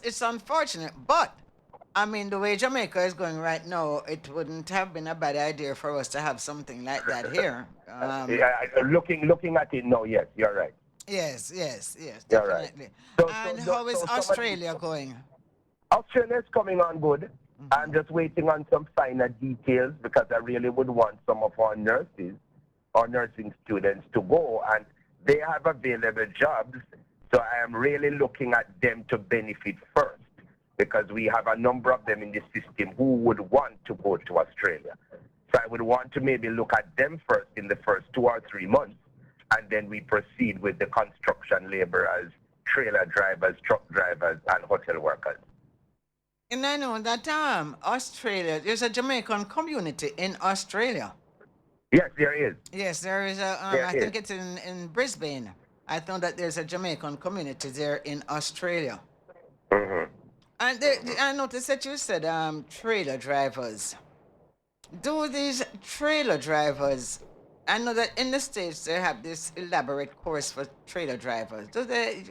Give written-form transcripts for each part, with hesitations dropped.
It's unfortunate, but I mean, the way Jamaica is going right now, it wouldn't have been a bad idea for us to have something like that here. Looking at it now, yes, you're right. Yes, yes, yes, You're right. definitely. So, And how is some of the Australia going? Australia is coming on good. Hmm. I'm just waiting on some finer details because I really would want some of our nursing students to go, and they have available jobs. So I am really looking at them to benefit first because we have a number of them in the system who would want to go to Australia. So I would want to maybe look at them first in the first 2 or 3 months, and then we proceed with the construction laborers, trailer drivers, truck drivers, and hotel workers. And I know that Australia, there's a Jamaican community in Australia. Yes, there is. Yes, there is a. There I is. think it's in Brisbane. I know that there's a Jamaican community there in Australia. Hmm. And I noticed that you said trailer drivers. Do these trailer drivers? I know that in the States they have this elaborate course for trailer drivers. Do they?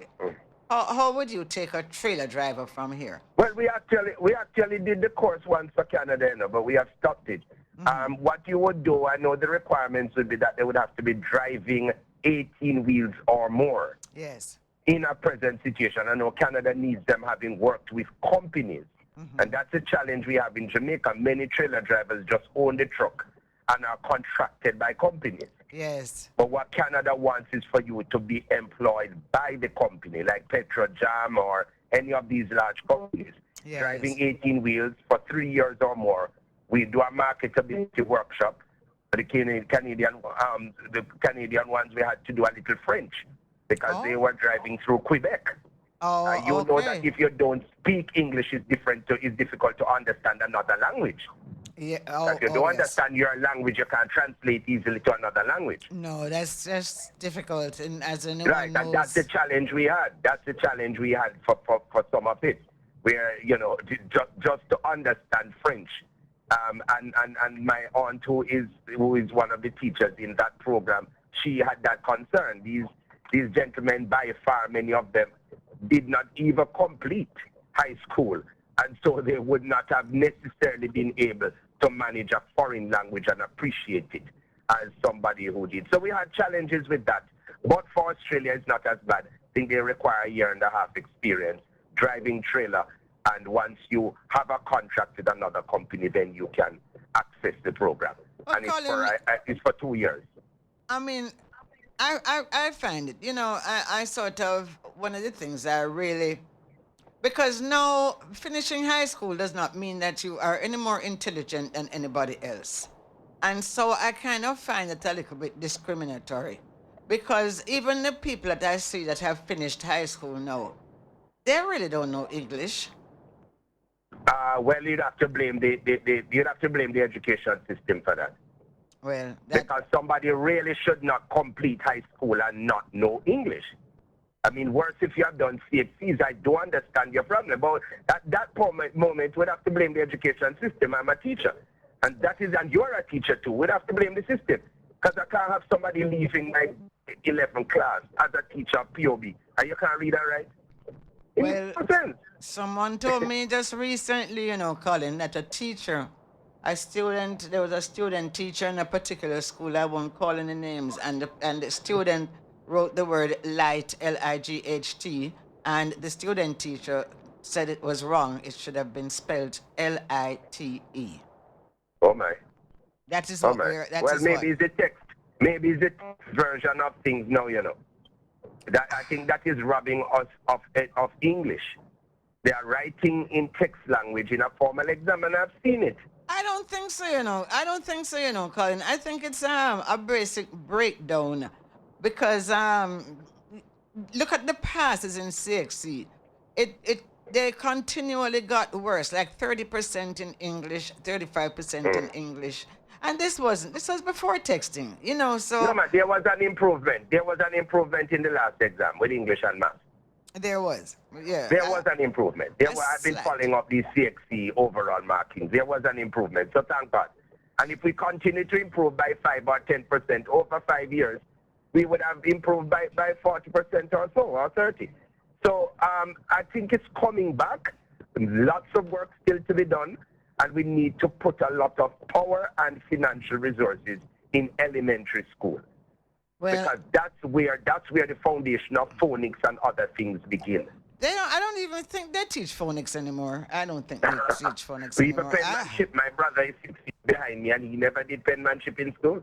How would you take a trailer driver from here? Well, we actually did the course once for Canada, but we have stopped it. Hmm. What you would do, I know the requirements would be that they would have to be driving 18 wheels or more Yes. in a present situation. I know Canada needs them having worked with companies. Hmm. And that's a challenge we have in Jamaica. Many trailer drivers just own the truck and are contracted by companies. Yes. But what Canada wants is for you to be employed by the company, like Petrojam or any of these large companies, driving Yes. 18 wheels for 3 years or more. We do a marketability workshop. The Canadian ones, we had to do a little French because they Oh. were driving through Quebec. Oh. You know that Okay. if you don't speak English, it's difficult to understand another language. Yeah. If Oh. you Oh. don't Yes. understand your language, you can't translate easily to another language. No, that's just difficult, and as Right, anyone and that's the knows. challenge we had. That's the challenge we had for some of it, where, just to understand French. And my aunt, who is one of the teachers in that program, she had that concern. These gentlemen, by far, many of them did not even complete high school, and so they would not have necessarily been able to manage a foreign language and appreciate it as somebody who did. So we had challenges with that. But for Australia, it's not as bad. I think they require a year and a half experience driving trailer. And once you have a contract with another company, then you can access the program. Well, And Colin, it's for 2 years. I mean, I find it. I sort of one of the things I really because now finishing high school does not mean that you are any more intelligent than anybody else, and so I kind of find it a little bit discriminatory, because even the people that I see that have finished high school now, they really don't know English. Well, you'd have to blame the education system for that. Well, that Because somebody really should not complete high school and not know English. I mean, worse if you have done CHCs. I do understand your problem, but at that moment, we'd have to blame the education system. I'm a teacher, and you're a teacher too. We'd have to blame the system because I can't have somebody leaving my 11th class as a teacher of POB, and you can't read and write. It makes well, no sense. someone told me just recently, Colin, that there was a student teacher in a particular school. I won't call any names, and the student wrote the word light, Light, and the student teacher said it was wrong. It should have been spelled Lite. Oh my, That is oh what my. we're. That Well, is what. maybe it's the text version of things now. That I think that is robbing us of English. They are writing in text language in a formal exam, and I've seen it. I don't think so. I don't think so. Colin. I think it's a basic breakdown, because look at the passes in CXC. It they continually got worse, like 30% in English, 35% in Mm. English. And this was before texting, No, so man, there was an improvement. There was an improvement in the last exam with English and math. there was. Yeah, There was an improvement. a I've been slight. following up these CXC overall markings. There was an improvement. So thank God. And if we continue to improve by 5 or 10% over 5 years, we would have improved by 40% or so, or 30. So I think it's coming back. Lots of work still to be done, and we need to put a lot of power and financial resources in elementary school, Well, because that's where the foundation of phonics and other things begin. I don't even think they teach phonics anymore. I don't think they teach phonics We even anymore. penmanship. My brother is 6 feet behind me, and he never did penmanship in school.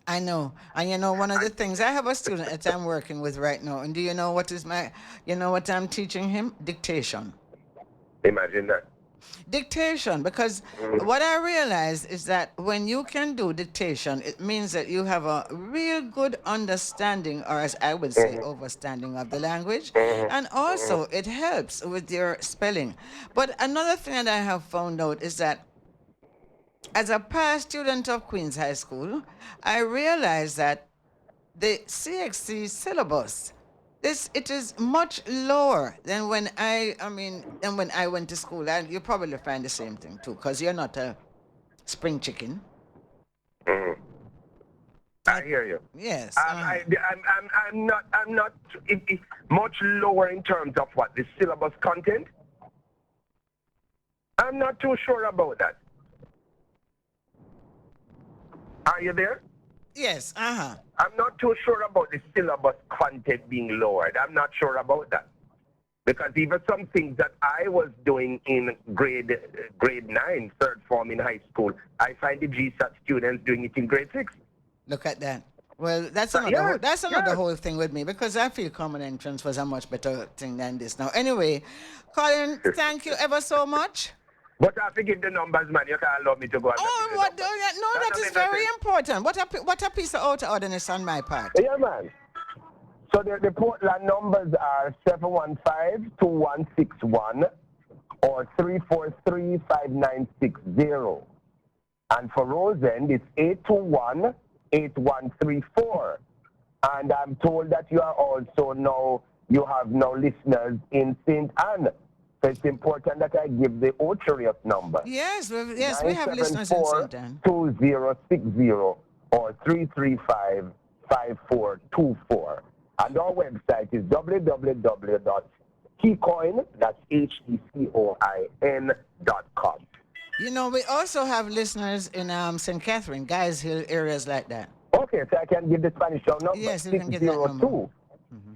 I know. And one of the things, I have a student that I'm working with right now. And do you know what I'm teaching him? Dictation. Imagine that. Dictation, because what I realized is that when you can do dictation, it means that you have a real good understanding, or as I would say, overstanding of the language. And also, it helps with your spelling. But another thing that I have found out is that as a past student of Queens High School, I realized that the CXC syllabus, it is much lower than when I went to school. And you probably find the same thing too, because you're not a spring chicken. I hear you. Yes. I'm not much lower in terms of what the syllabus content. I'm not too sure about that. Are you there? Yes. I'm not too sure about the syllabus content being lowered. I'm not sure about that. Because even some things that I was doing in grade 9, third form in high school, I find the GSAT students doing it in grade 6. Look at that. Well, that's another whole thing with me, because I feel common entrance was a much better thing than this. Now, anyway, Colin, thank you ever so much. But I forgive the numbers, man. You can't allow me to go and Oh, what? No, that is very important. What a piece of out ordinance on my part. Yeah, man. So the Portland numbers are 715-2161 or 343-5960. And for Rosend, it's 821-8134. And I'm told that you have now listeners in St. Anne. So it's important that I give the Ocherius number. Yes, we have listeners in St. Anne. 2060 or 335-5424. And our website is www.hecoin, that's HECOIN.com. We also have listeners in St. Catherine, Guys Hill, areas like that. Okay, so I can give the Spanish number. Yes, you can get that number.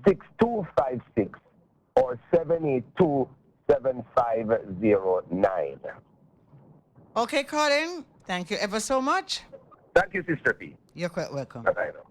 6256 or 782-7509. Okay, Colin, thank you ever so much. Thank you, Sister P. You're quite welcome. Bye-bye now.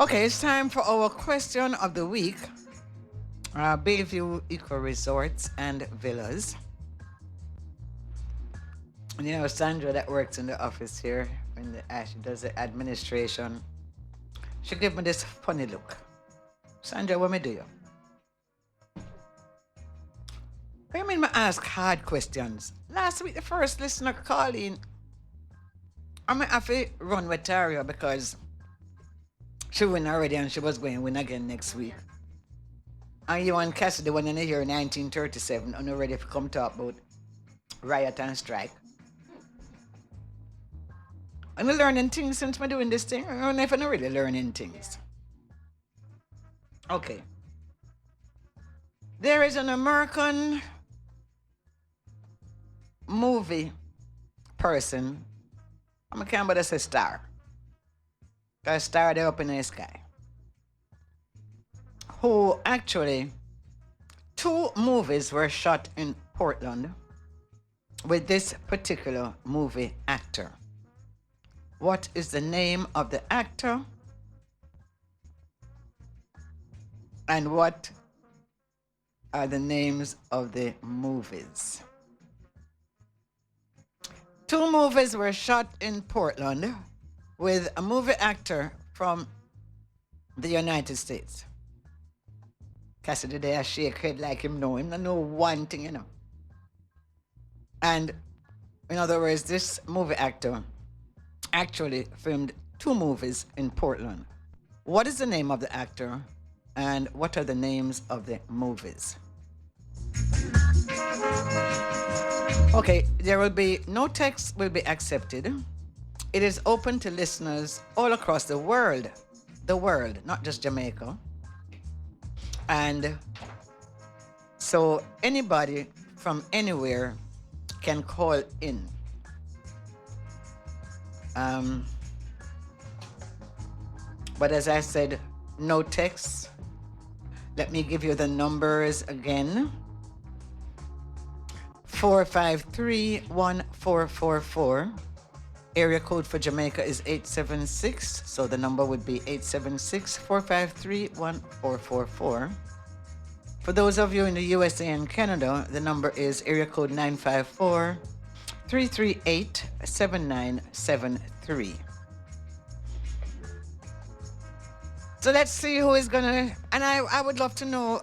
Okay, it's time for our question of the week. Bayview Eco Resorts and Villas. You know, Sandra that works in the office here, when she does the administration, she gave me this funny look. Sandra, what me do you? What do you mean I ask hard questions? Last week, the first listener called in. I'm going to have to run with Taria because she win already and she was going to win again next week. And you and Cassidy went in here in 1937 and already to come talk about riot and strike. I'm learning things since I'm doing this thing. I'm never really learning things. Okay. There is an American movie person. I'm can't but say star. Because star they up in the sky. Who actually 2 movies were shot in Portland with this particular movie actor. What is the name of the actor? And what are the names of the movies? 2 movies were shot in Portland with a movie actor from the United States. Cassidy there shake head like him know him. I know one thing, you know. And in other words, this movie actor actually filmed 2 movies in Portland. What is the name of the actor and what are the names of the movies? Okay, there will be no text will be accepted. It is open to listeners all across the world, not just Jamaica. And so anybody from anywhere can call in. But as I said, no text. Let me give you the numbers again. 453-1444. Area code for Jamaica is 876. So the number would be 876-453-1444. For those of you in the USA and Canada, the number is area code 954-338-7973. So let's see who is gonna, and I would love to know,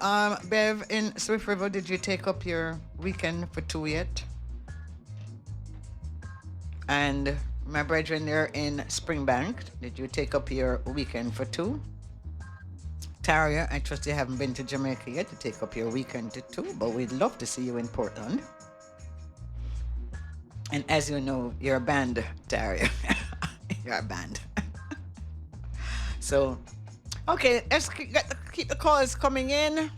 Bev, in Swift River, did you take up your weekend for 2 yet? And my brethren there in Springbank, did you take up your weekend for 2? Taria, I trust you haven't been to Jamaica yet to take up your weekend to 2, but we'd love to see you in Portland. And as you know, you're a band, Taria. You're a band. So, okay, let's keep the calls coming in.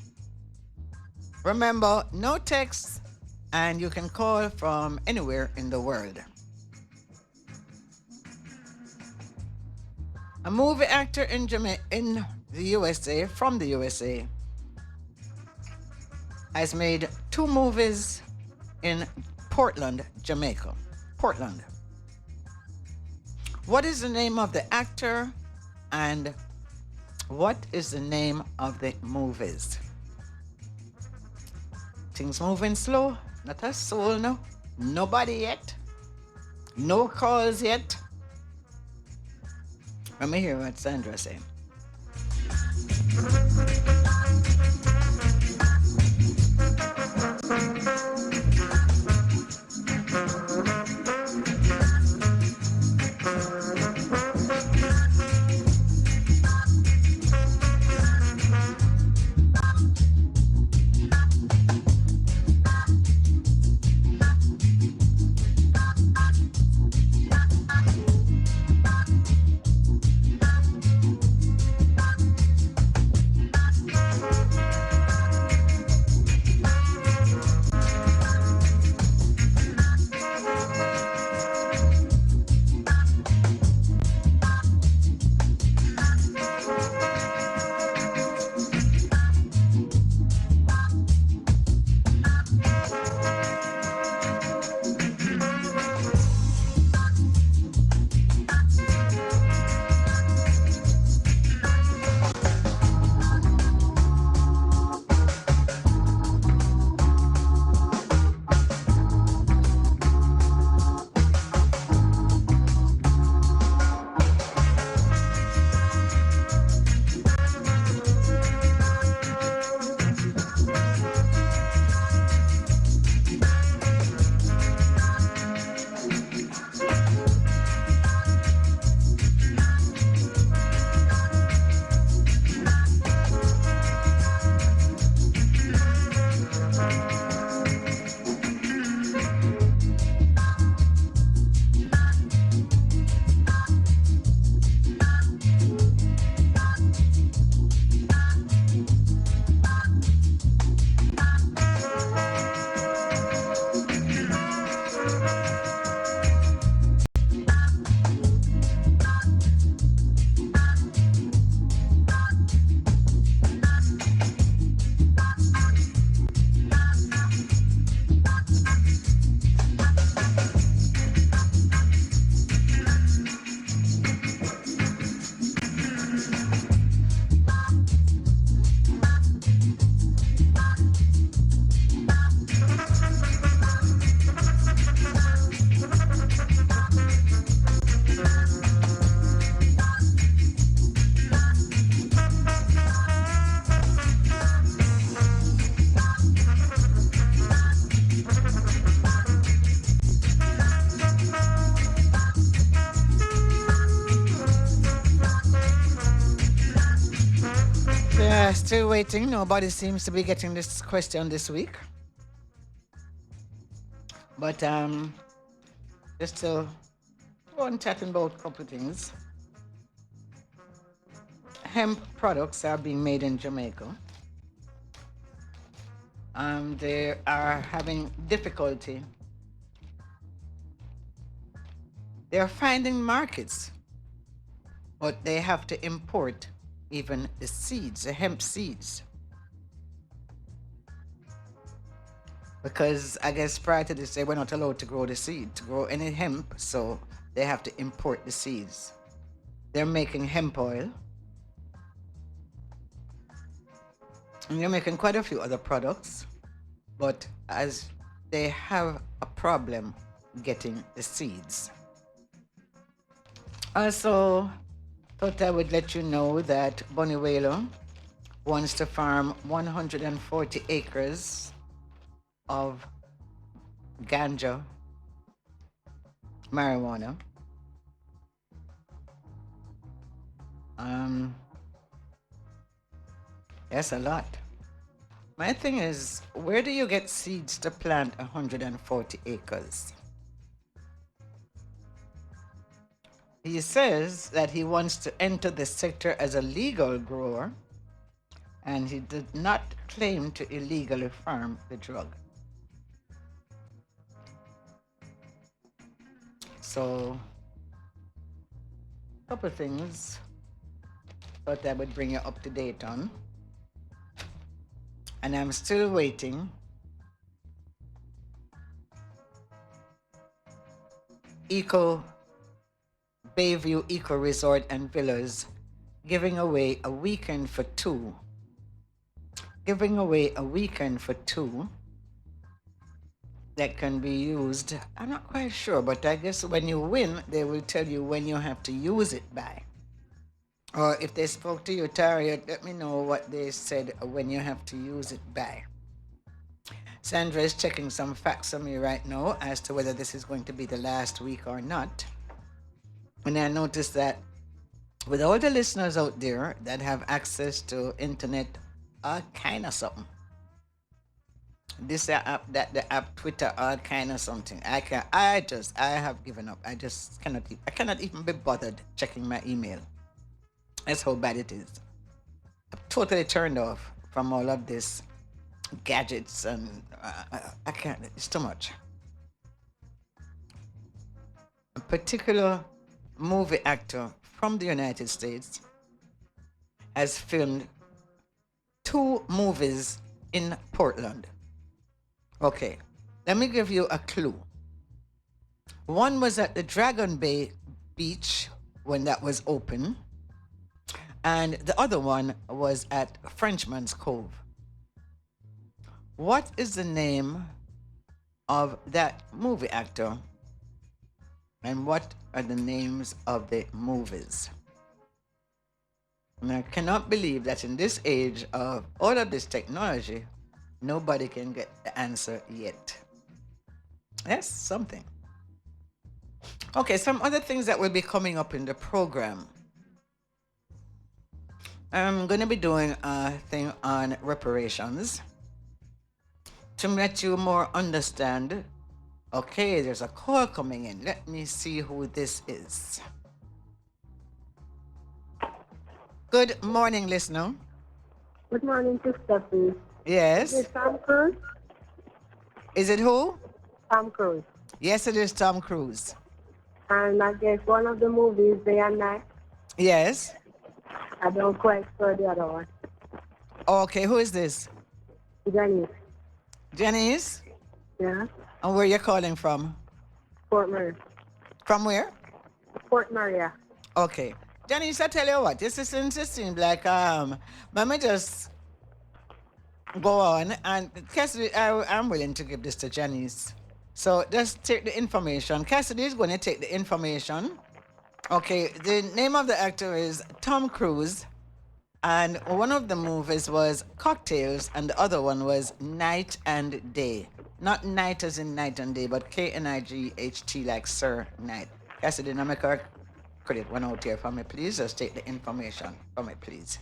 Remember, no text, and you can call from anywhere in the world. A movie actor in the USA, from the USA, has made 2 movies in Portland, Jamaica. Portland. What is the name of the actor and what is the name of the movies? Things moving slow, not a soul, no. Nobody yet. No calls yet. Let me hear what Sandra's saying. Still waiting. Nobody seems to be getting this question this week. But just to go on chatting about a couple of things. Hemp products are being made in Jamaica. They are having difficulty. They're finding markets, but they have to import even the seeds, the hemp seeds. Because I guess prior to this, they were not allowed to grow the seed, to grow any hemp, so they have to import the seeds. They're making hemp oil, and they're making quite a few other products, but as they have a problem getting the seeds. Also, thought I would let you know that Boniwelo wants to farm 140 acres of ganja, marijuana. That's a lot. My thing is, where do you get seeds to plant 140 acres? He says that he wants to enter the sector as a legal grower, and he did not claim to illegally farm the drug. So, a couple of things thought I would bring you up to date on. And I'm still waiting. Bayview Eco Resort and Villas giving away a weekend for two. Giving away a weekend for two that can be used. I'm not quite sure, but I guess when you win, they will tell you when you have to use it by. Or if they spoke to you, Taria, let me know what they said when you have to use it by. Sandra is checking some facts on me right now as to whether this is going to be the last week or not. And I noticed that with all the listeners out there that have access to internet, all kind of something. This app, that the app, Twitter, all kind of something. I have given up. I cannot even be bothered checking my email. That's how bad it is. I'm totally turned off from all of this gadgets, and I can't. It's too much. A particular movie actor from the United States has filmed 2 movies in Portland. Okay, let me give you a clue. One was at the Dragon Bay Beach when that was open, and the other one was at Frenchman's Cove. What is the name of that movie actor? And what are the names of the movies? And I cannot believe that in this age of all of this technology, nobody can get the answer yet. That's something. Okay, some other things that will be coming up in the program. I'm going to be doing a thing on reparations to let you more understand. Okay, there's a call coming in. Let me see who this is. Good morning, listener. Good morning, Sista P. Yes. Is it Tom Cruise? Is it who? Tom Cruise. Yes, it is Tom Cruise. And I guess one of the movies, Day and Night. Yes. I don't quite know the other one. Okay, who is this? Janice. Janice? Yeah. And where you calling from? Fort Murray. From where? Fort Maria. Okay. Janice, I tell you what, this is interesting. Like, let me just go on. And Cassidy, I'm willing to give this to Janice. So just take the information. Cassidy is going to take the information. Okay, the name of the actor is Tom Cruise. And one of the movies was Cocktails, and the other one was Night and Day. Not night as in night and day, but K-N-I-G-H-T like Sir Night. Cassidy, now make her credit one out here for me, please. Just take the information from me, please.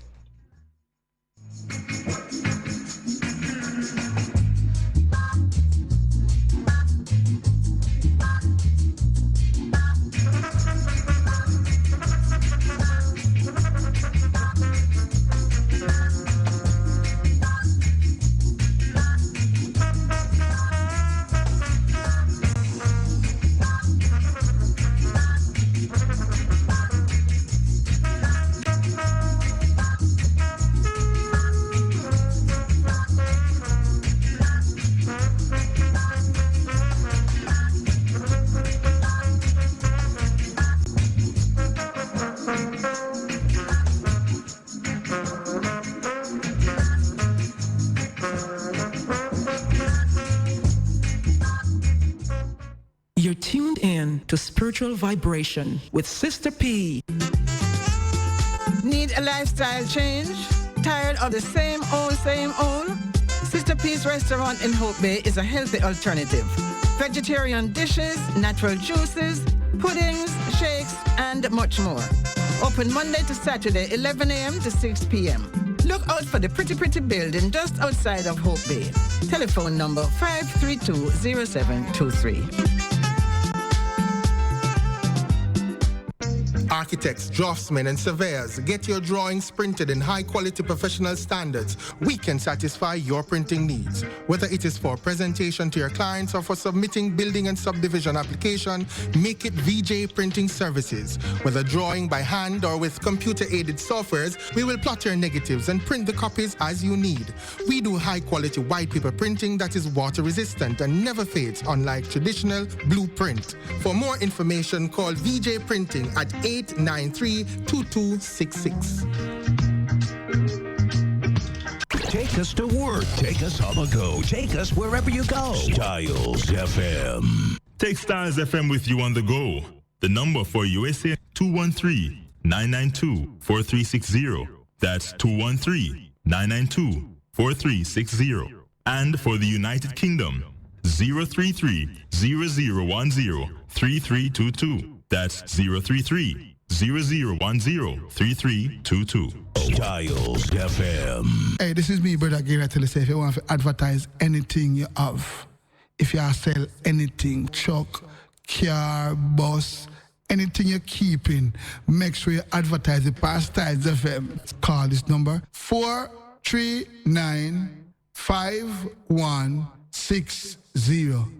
You're tuned in to Spiritual Vibration with Sista P. Need a lifestyle change? Tired of the same old, same old? Sista P's restaurant in Hope Bay is a healthy alternative. Vegetarian dishes, natural juices, puddings, shakes, and much more. Open Monday to Saturday, 11 a.m. to 6 p.m. Look out for the pretty building just outside of Hope Bay. Telephone number 532-0723. Architects, draftsmen, and surveyors, get your drawings printed in high-quality professional standards. We can satisfy your printing needs. Whether it is for presentation to your clients or for submitting building and subdivision application, make it VJ Printing Services. Whether drawing by hand or with computer-aided softwares, we will plot your negatives and print the copies as you need. We do high-quality white paper printing that is water-resistant and never fades, unlike traditional blueprint. For more information, call VJ Printing at 893-2266. Take us to work. Take us on the go. Take us wherever you go. Styles FM. Take Styles FM with you on the go. The number for USA 213-992-4360. That's 213-992-4360. And for the United Kingdom, 033-0010-3322. That's 033-0010-3322. Styles FM. Hey, this is me, brother Gary. I tell you, say, if you want to advertise anything you have, if you sell anything, truck, car, bus, anything you're keeping, make sure you advertise it past Styles FM. Call this number 439-5160.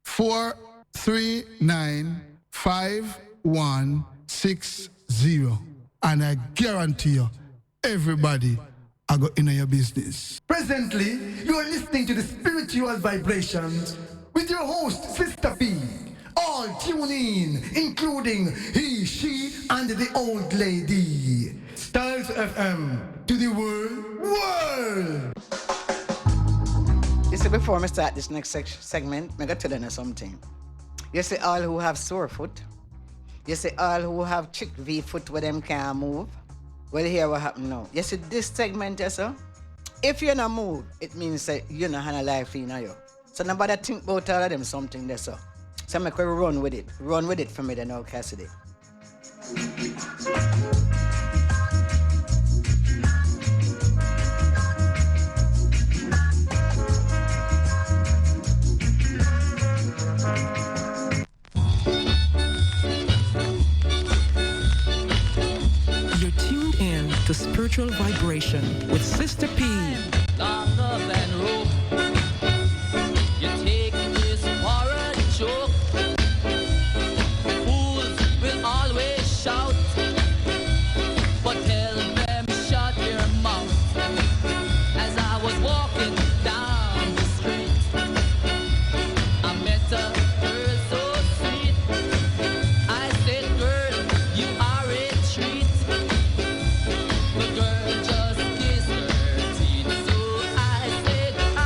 439-5160. And I guarantee you, everybody I go in your business. Presently, you are listening to the Spiritual Vibrations with your host, Sista P. All tune in, including he, she, and the old lady. Styles FM to the world. You see, before I start this next segment, I'm going to tell you something. You see, all who have sore foot, you see, all who have chick V foot where them can't move. Well, here what happened now. You see, this segment, yes, sir? If you not move, it means that you not have a life in you. So nobody think about all of them something there, sir. So I'm going to run with it. Run with it for me then, now, Cassidy. To Spiritual Vibration with Sista P. Longer than rope. You take this for a joke. Fools will always shout, but tell them shut your mouth. As I was walking down the street, I met a girl so sweet. I said, girl, you are a treat. The girl just kissed her teeth, so I said, I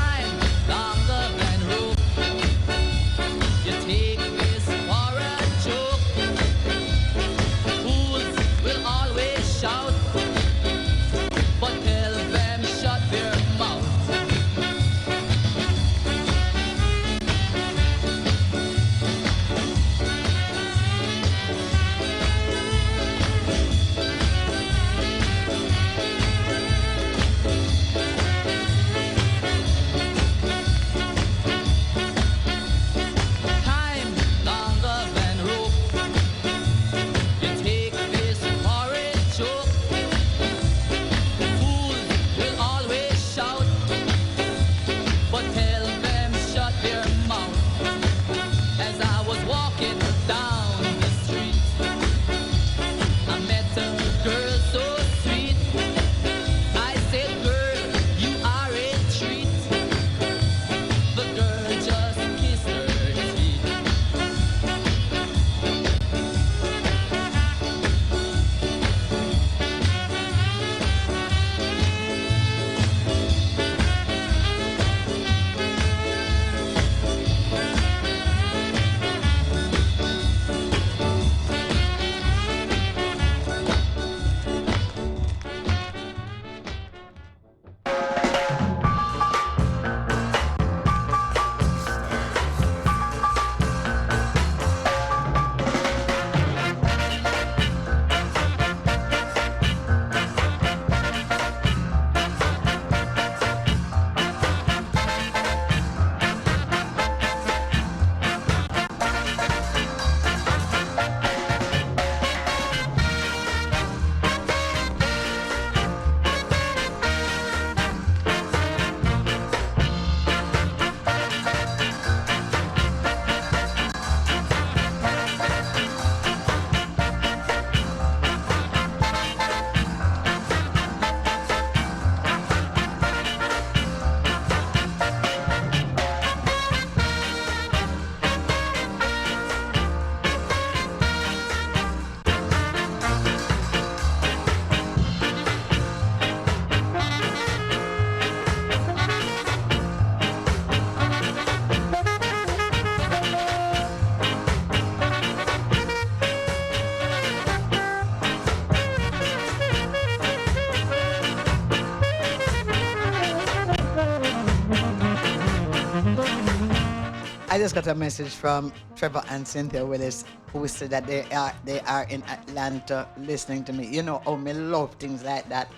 just got a message from Trevor and Cynthia Willis, who said that they are in Atlanta listening to me. You know, oh, me love things like that.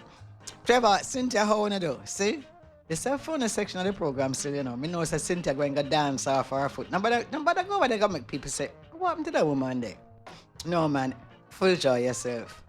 Trevor, Cynthia, how wanna do? See? It's a funny section of the program still, you know. Me know say Cynthia going to dance off her foot. Nobody go over there and make people say, what happened to that woman there? No, man. Full joy yourself.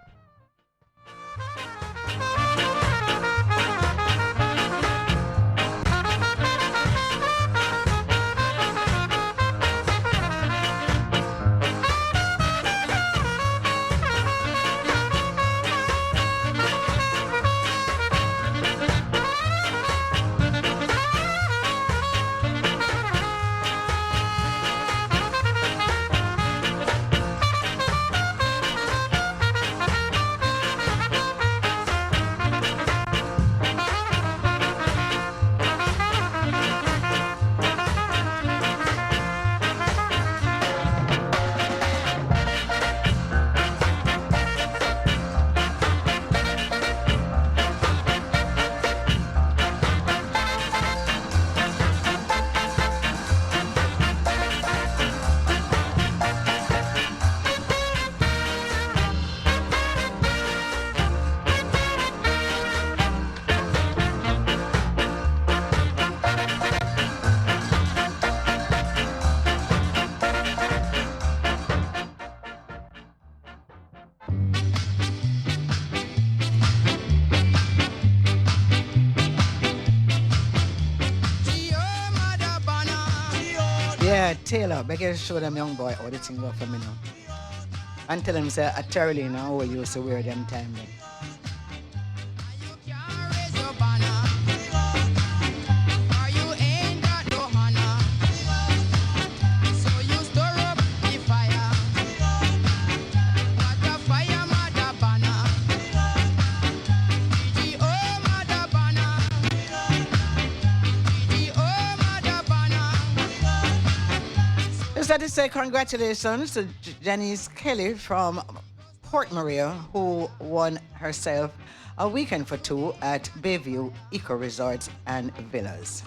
Yeah, Taylor, better show them young boy how the thing go for me now. And tell them say a Terrelina how we used to wear them time then. To say congratulations to Janice Kelly from Port Maria, who won herself a weekend for two at Bayview Eco Resorts and Villas.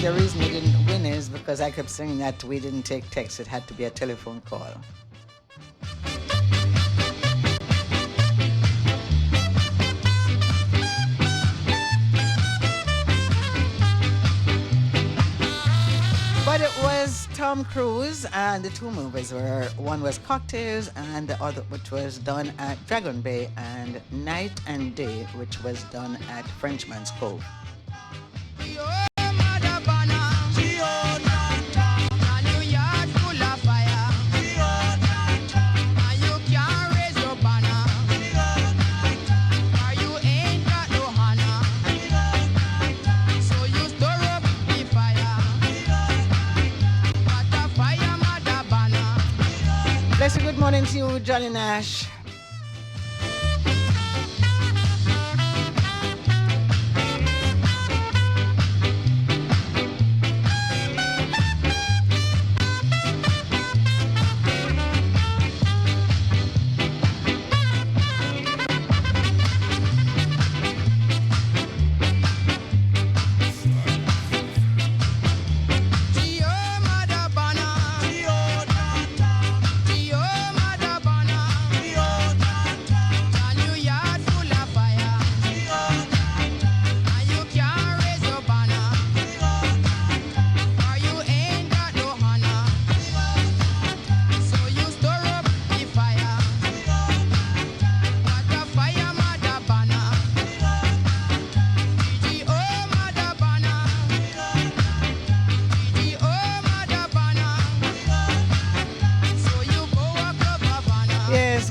The reason we didn't win is because I kept saying that we didn't take text. It had to be a telephone call. But it was Tom Cruise, and the two movies were, one was Cocktails and the other which was done at Dragon Bay, and Night and Day, which was done at Frenchman's Cove. Good morning to you, Johnny Nash.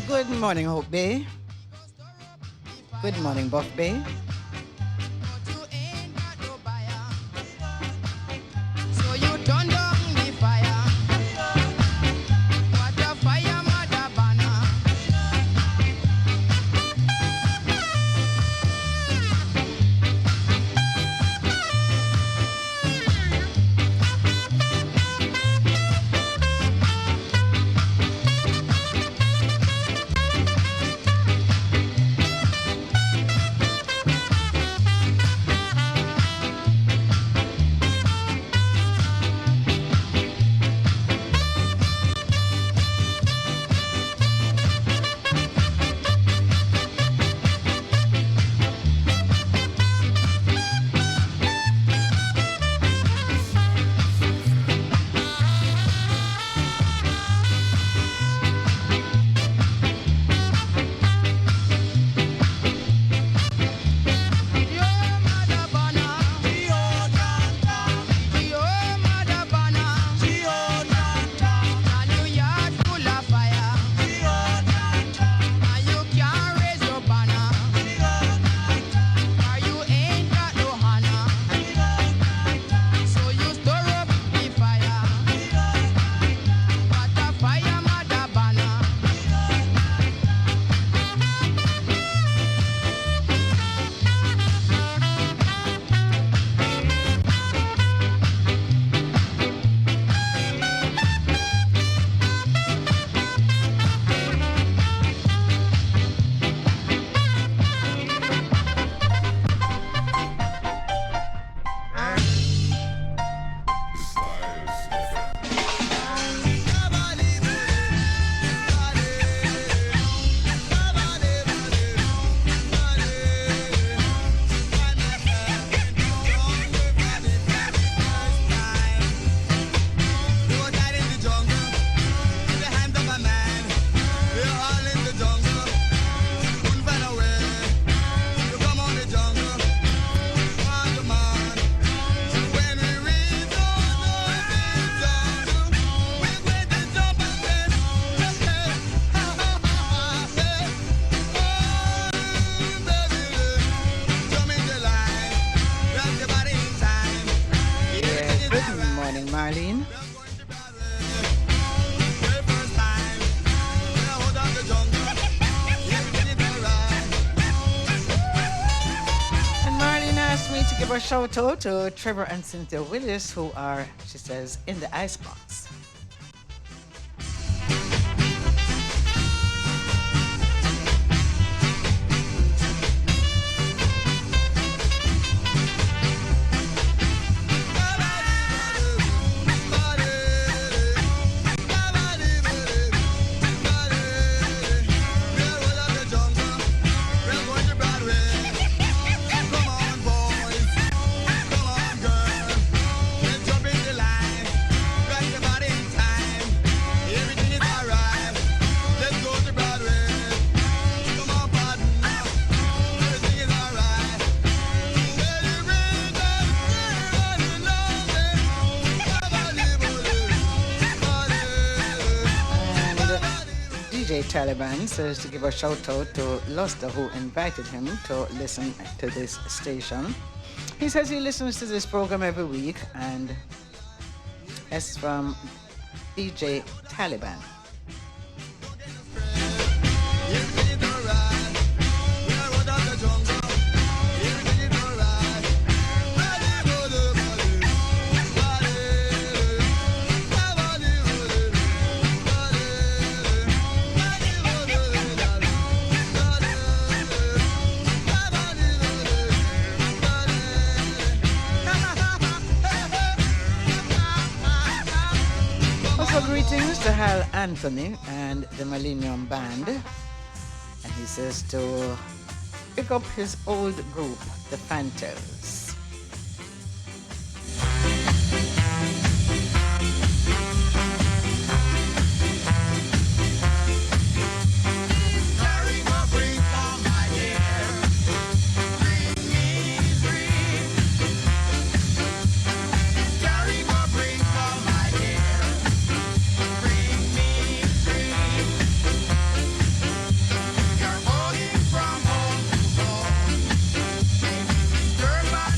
Good morning, Hope Bay. Good morning, Buff Bay. So you turn down the fire. give a shout out to Trevor and Cynthia Willis, who are, she says, in the icebox. Taliban says to give a shout out to Luster, who invited him to listen to this station. He says he listens to this program every week, and that's from DJ Taliban. Greetings to Hal Anthony and the Millennium Band. And he says to pick up his old group, the Fantas. From home to home, turn back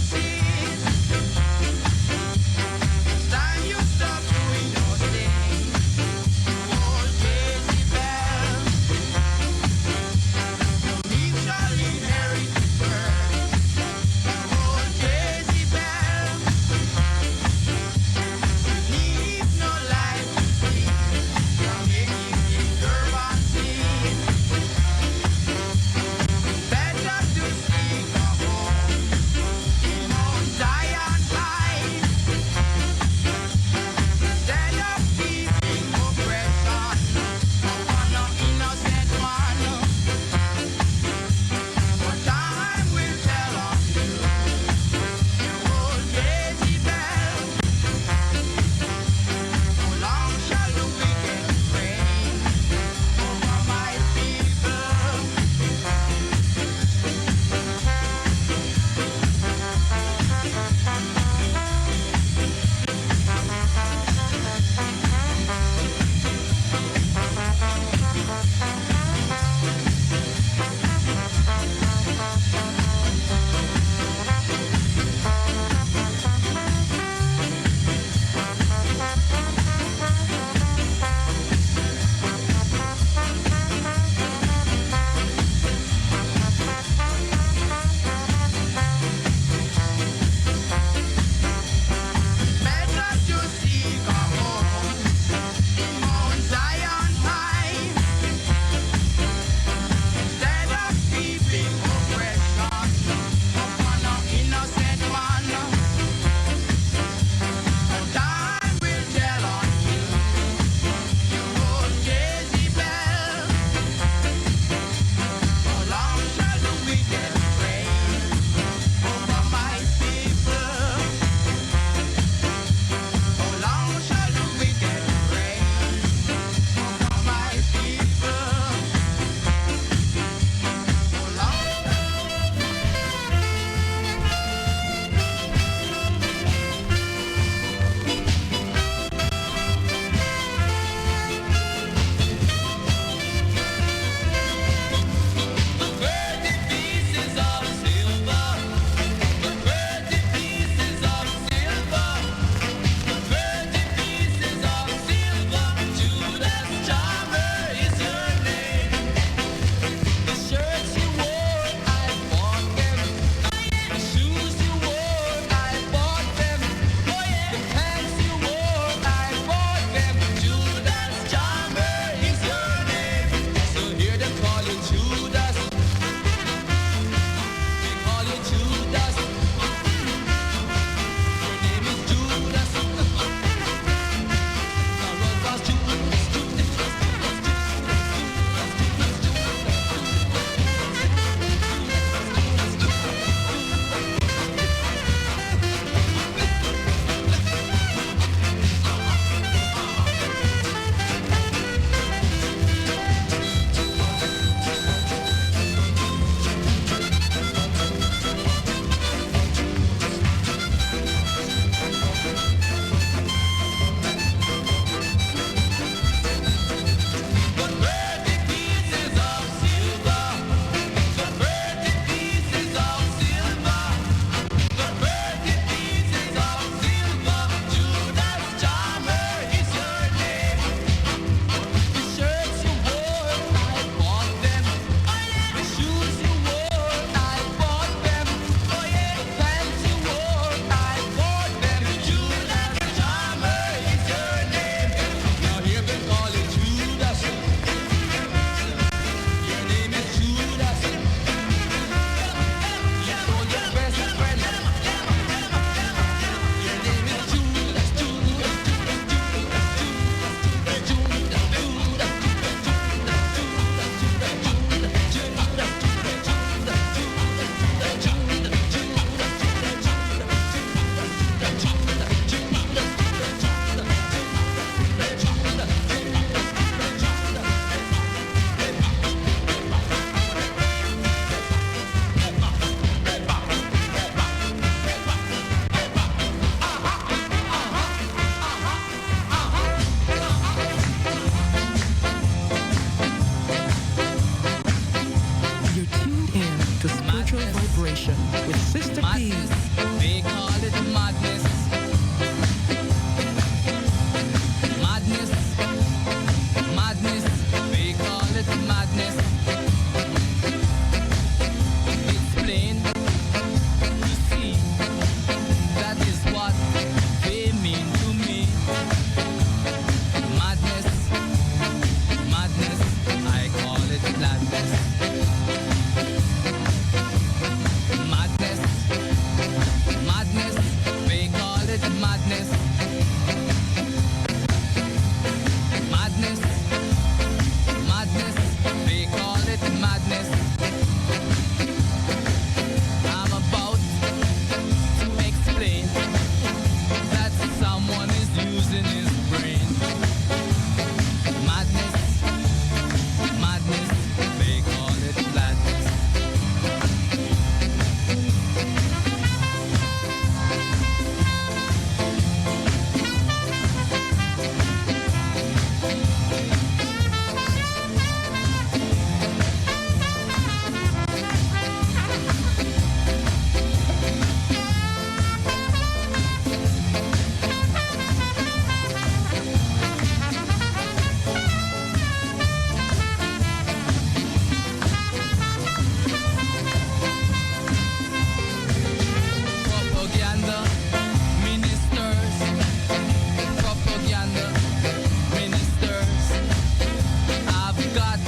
got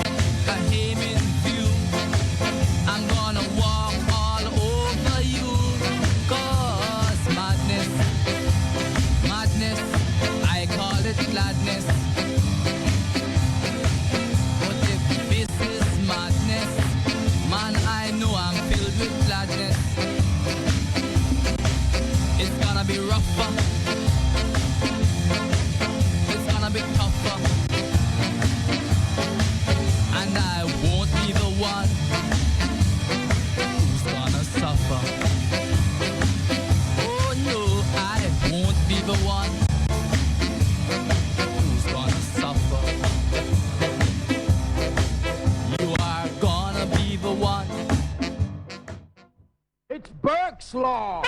a aim in view. I'm gonna walk all over you. 'Cause madness, madness, I call it gladness. But if this is madness, man, I know I'm filled with gladness. It's gonna be rougher. It's gonna be tougher. And I won't be the one who's gonna suffer. Oh no, I won't be the one who's gonna suffer. You are gonna be the one. It's Burke's Law.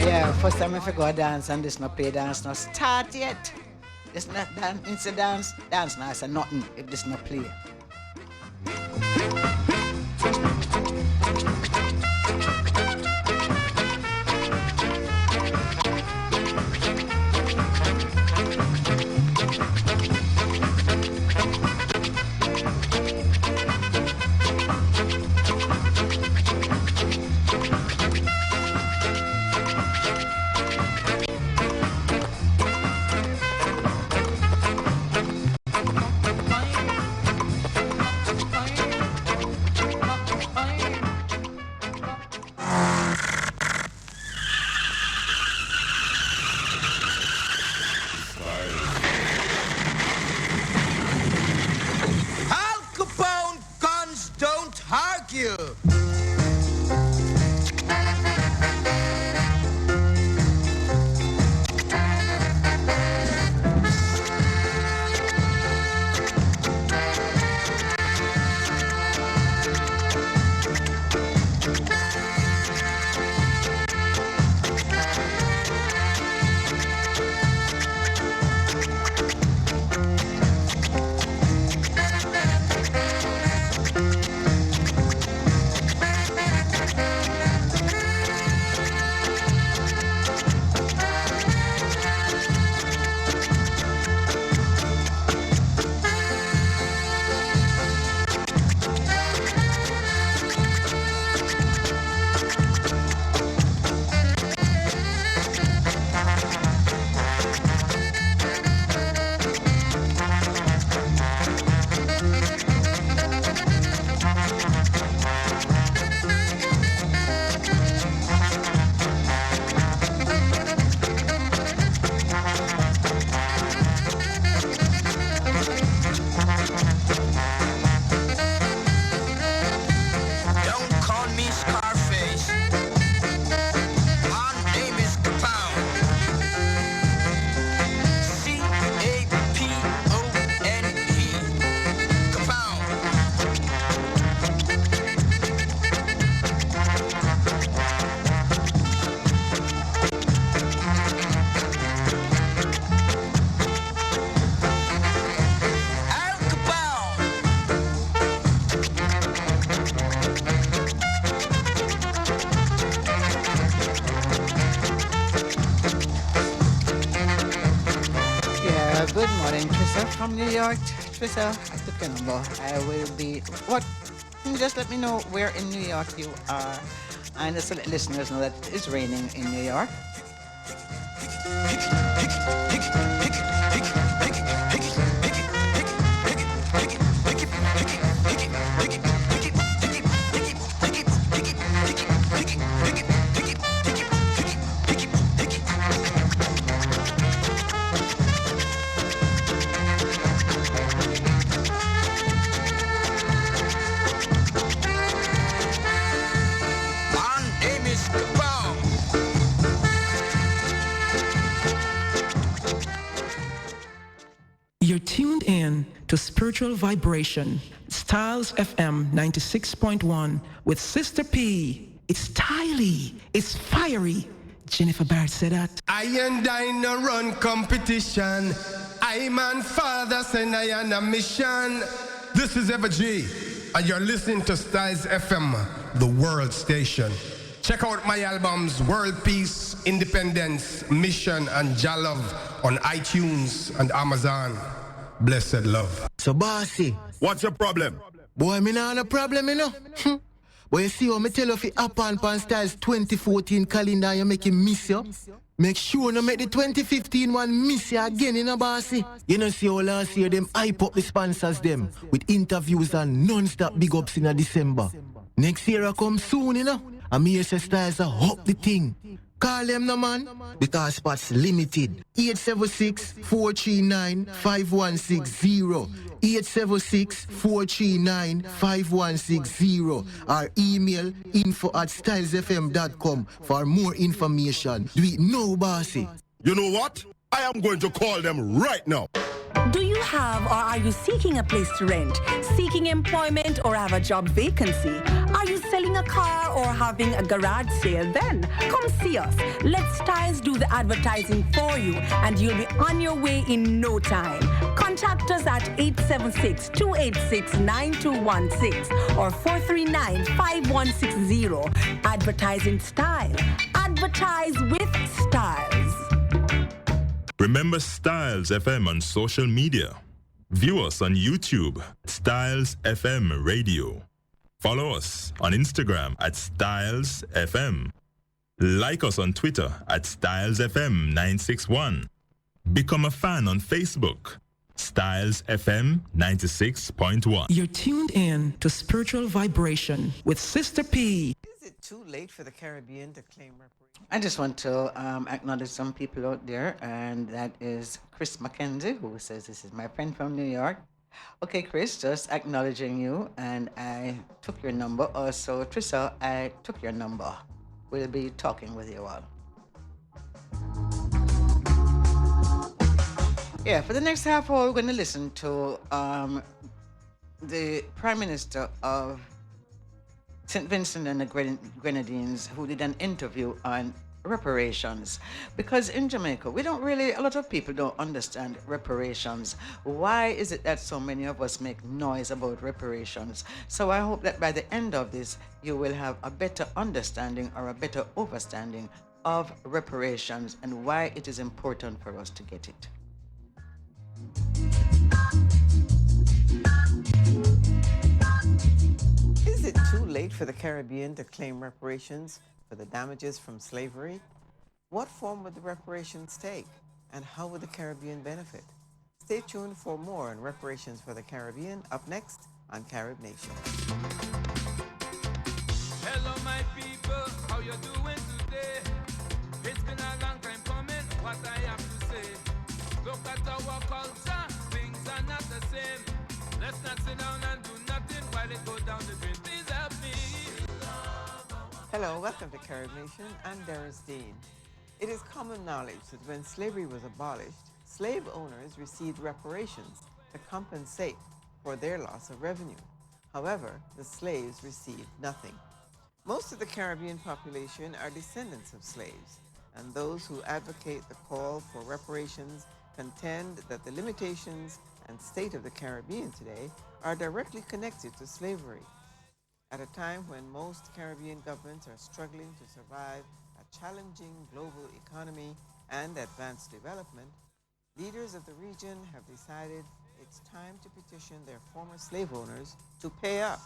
Yeah, first time if I go dance and this no play dance not start yet. This not dance, it's a dance now it's a nothing if this no play. Good morning, Trissa from New York. Trissa, I took your number. I will be. What? Can you just let me know where in New York you are? And just to let listeners know that it's raining in New York. You're tuned in to Spiritual Vibration, Styles FM 96.1 with Sister P. It's styly, it's fiery. Jennifer Barrett said that. I and I no run competition. I man fathers and I on a mission. This is Ever G, and you're listening to Styles FM, the world station. Check out my albums World Peace, Independence, Mission, and Jah Love on iTunes and Amazon. Blessed love. So bossy, what's your problem? Boy, me nah no problem, you know. But you see how me tell you if you up on Pan Styles 2014 calendar, you make him miss you. Make sure no make the 2015 one miss you again, you know, bossy. You know, see how last year them hype up the sponsors them with interviews and non-stop big ups in December. Next year I come soon, you know. And me say Styles up the thing. Call them no man, because spots limited. 876-439-5160. 876-439-5160. Or email info@stylesfm.com for more information. Do it now, bossy. You know what? I am going to call them right now. Do you have or are you seeking a place to rent, seeking employment or have a job vacancy? Are you selling a car or having a garage sale? Then come see us. Let Styles do the advertising for you and you'll be on your way in no time. Contact us at 876-286-9216 or 439-5160. Advertising Style. Advertise with Styles. Remember Styles FM on social media. View us on YouTube, Styles FM Radio. Follow us on Instagram at Styles FM. Like us on Twitter at Styles FM 961. Become a fan on Facebook, Styles FM 96.1. You're tuned in to Spiritual Vibration with Sister P. Is it too late for the Caribbean to claim reparations? I just want to acknowledge some people out there, and that is Chris Mackenzie, who says this is my friend from New York. Okay, Chris, just acknowledging you, and I took your number. Also, Trissa, I took your number. We'll be talking with you all. Yeah, for the next half hour, we're going to listen to the Prime Minister of St. Vincent and the Grenadines, who did an interview on reparations. Because in Jamaica, a lot of people don't understand reparations. Why is it that so many of us make noise about reparations? So I hope that by the end of this, you will have a better understanding or a better understanding of reparations and why it is important for us to get it. Is it too late for the Caribbean to claim reparations for the damages from slavery? What form would the reparations take, and how would the Caribbean benefit? Stay tuned for more on reparations for the Caribbean, up next on Carib Nation. Hello, my people, how you doing today? It's been a long time coming, what I have to say. Look at our culture, things are not the same. Let's not sit down and do nothing while it goes down the drain. Please help me. Hello, welcome to Carib Nation. I'm Darris Dean. It is common knowledge that when slavery was abolished, slave owners received reparations to compensate for their loss of revenue. However, the slaves received nothing. Most of the Caribbean population are descendants of slaves, and those who advocate the call for reparations contend that the limitations and state of the Caribbean today are directly connected to slavery. At a time when most Caribbean governments are struggling to survive a challenging global economy and advanced development, Leaders of the region have decided it's time to petition their former slave owners to pay up.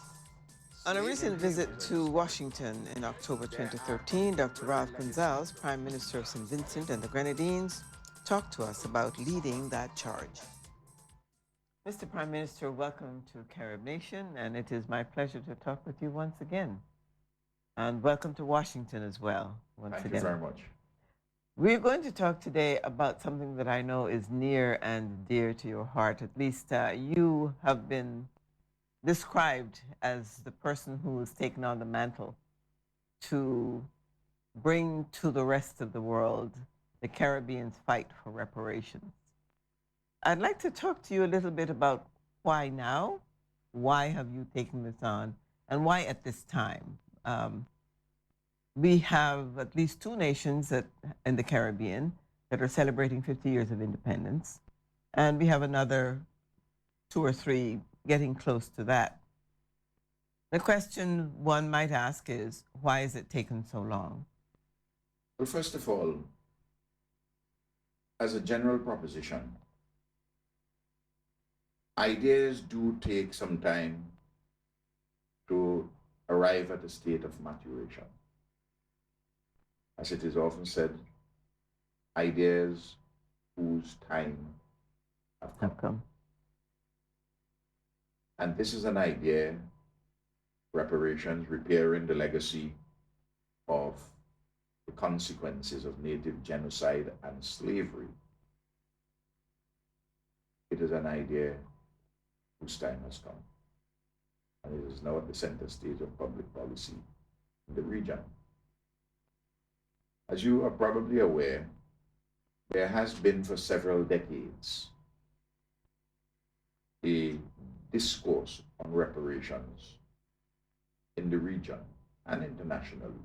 On a recent visit to Washington in October 2013, Dr. Ralph Gonsalves, Prime Minister of St. Vincent and the Grenadines, talked to us about leading that charge. Mr. Prime Minister, welcome to Carib Nation, and it is my pleasure to talk with you once again. And welcome to Washington as well, once again. Thank you very much. We're going to talk today about something that I know is near and dear to your heart. At least you have been described as the person who has taken on the mantle to bring to the rest of the world the Caribbean's fight for reparations. I'd like to talk to you a little bit about why now, why have you taken this on, and why at this time. We have at least two nations in the Caribbean that are celebrating 50 years of independence, and we have another 2 or 3 getting close to that. The question one might ask is, why has it taken so long? Well, first of all, as a general proposition, ideas do take some time to arrive at a state of maturation. As it is often said, ideas whose time have come. And this is an idea, reparations, repairing the legacy of the consequences of native genocide and slavery. It is an idea whose time has come. And it is now at the center stage of public policy in the region. As you are probably aware, there has been for several decades a discourse on reparations in the region and internationally.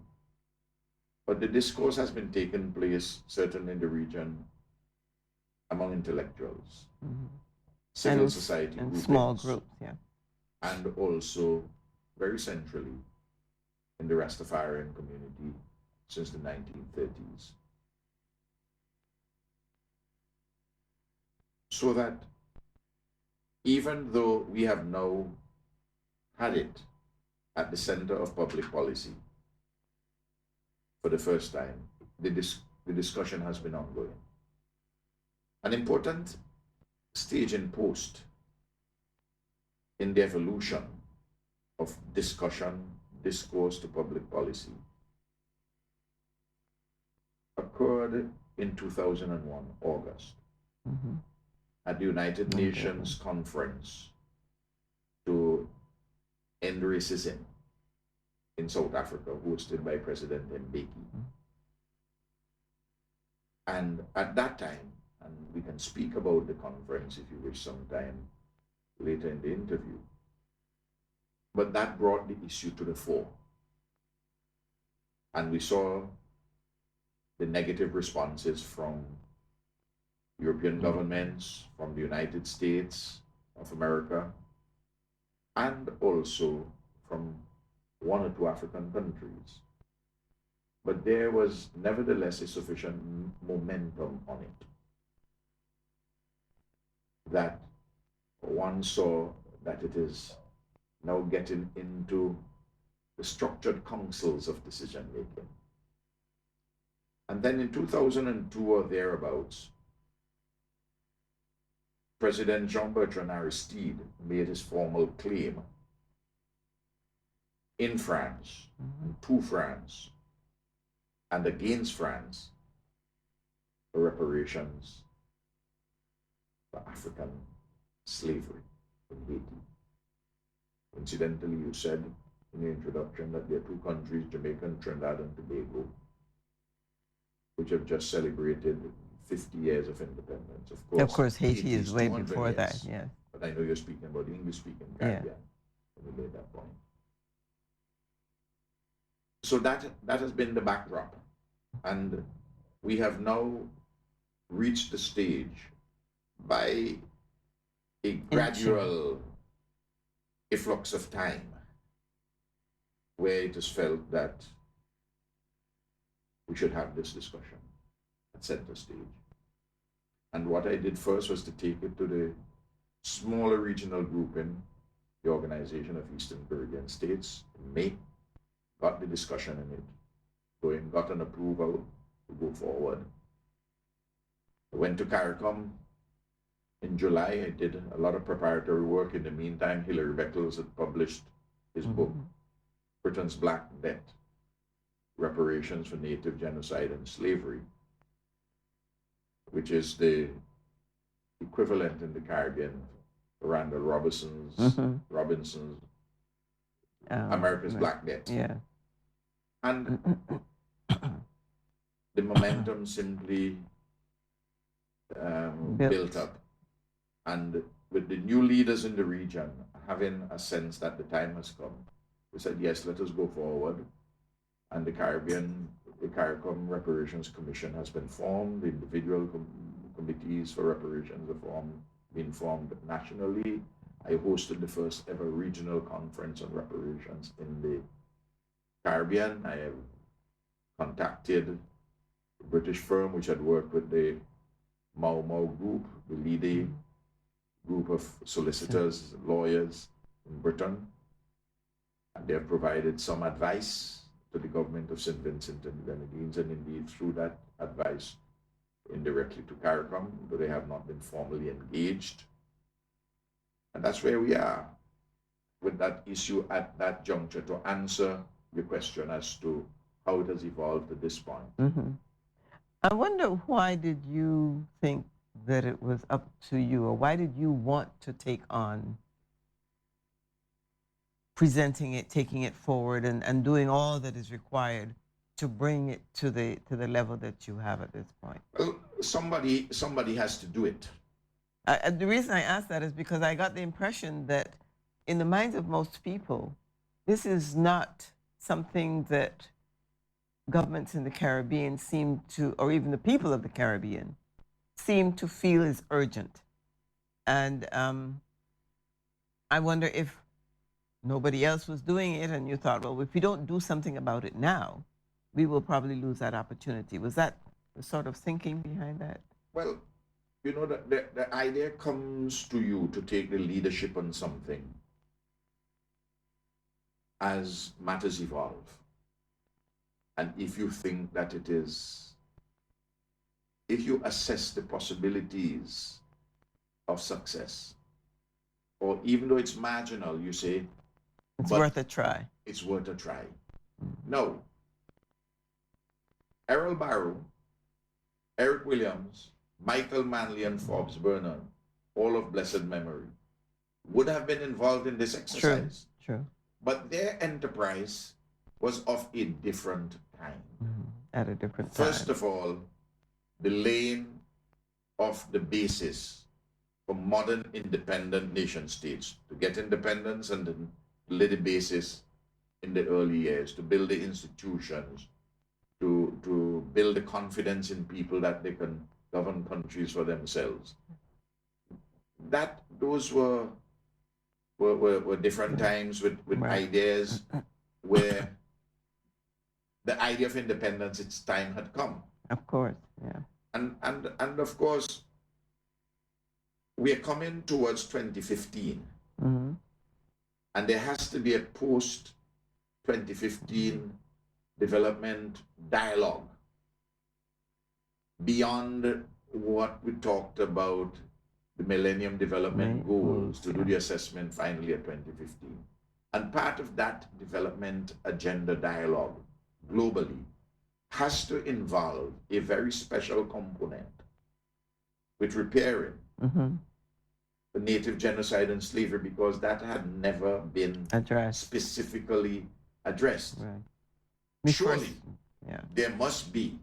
But the discourse has been taking place, certainly in the region, among intellectuals, civil society and groupings, small groups, yeah. And also very centrally in the Rastafarian community since the 1930s. So that even though we have now had it at the center of public policy for the first time, the discussion has been ongoing. An important stage and post in the evolution of discussion, discourse to public policy occurred in 2001, August, at the United Nations Conference to End Racism in South Africa, hosted by President Mbeki. And at that time, and we can speak about the conference if you wish sometime later in the interview, but that brought the issue to the fore. And we saw the negative responses from European governments, from the United States of America, and also from 1 or 2 African countries. But there was nevertheless a sufficient momentum on it that one saw that it is now getting into the structured councils of decision making. And then in 2002 or thereabouts, President Jean-Bertrand Aristide made his formal claim in France, to France, and against France for reparations for African slavery in Haiti. Incidentally, you said in the introduction that there are 2 countries, Jamaica and Trinidad and Tobago, which have just celebrated 50 years of independence. Of course, Haiti is way before years, that, yeah. But I know you're speaking about the English-speaking Caribbean when you made that point. So that has been the backdrop. And we have now reached the stage by a gradual efflux of time where it is felt that we should have this discussion at center stage. And what I did first was to take it to the smaller regional grouping, the Organization of Eastern Caribbean States, in May, got the discussion in it, going, got an approval to go forward. I went to CARICOM in July. I did a lot of preparatory work. In the meantime, Hilary Beckles had published his book, Britain's Black Debt, Reparations for Native Genocide and Slavery, which is the equivalent in the Caribbean, Randall Robinson's America's Black Debt. Yeah. And the momentum simply built up. And with the new leaders in the region having a sense that the time has come, we said, yes, let us go forward. And the CARICOM Reparations Commission has been formed. The individual committees for reparations have been formed nationally. I hosted the first ever regional conference on reparations in the Caribbean. I have contacted a British firm which had worked with the Mau Mau group, the leading group of solicitors, lawyers in Britain. And they have provided some advice to the government of St. Vincent and the Grenadines, and indeed through that advice indirectly to CARICOM, though they have not been formally engaged. And that's where we are with that issue at that juncture, to answer your question as to how it has evolved to this point. I wonder, why did you think that it was up to you, or why did you want to take on presenting it, taking it forward, and doing all that is required to bring it to the level that you have at this point? Well, somebody has to do it. The reason I ask that is because I got the impression that in the minds of most people, this is not something that governments in the Caribbean seem to, or even the people of the Caribbean, seem to feel is urgent. And I wonder if nobody else was doing it and you thought, well, if we don't do something about it now, we will probably lose that opportunity. Was that the sort of thinking behind that? Well, you know, the idea comes to you to take the leadership on something as matters evolve. And if you think that it is, if you assess the possibilities of success, or even though it's marginal, you say, it's worth a try. It's worth a try. No. Errol Barrow, Eric Williams, Michael Manley, and Forbes Burnham, all of blessed memory, would have been involved in this exercise. True. But their enterprise was of a different kind. At a different time. First of all, the laying of the basis for modern independent nation states, to get independence and then lay the basis in the early years, to build the institutions, to build the confidence in people that they can govern countries for themselves. Those were different times with ideas where the idea of independence, its time had come. Of course, yeah. And of course, we are coming towards 2015. And there has to be a post-2015 development dialogue beyond what we talked about, the Millennium Development Goals, to do the assessment finally at 2015. And part of that development agenda dialogue globally has to involve a very special component with repairing the native genocide and slavery, because that had never been specifically addressed. Surely, there must be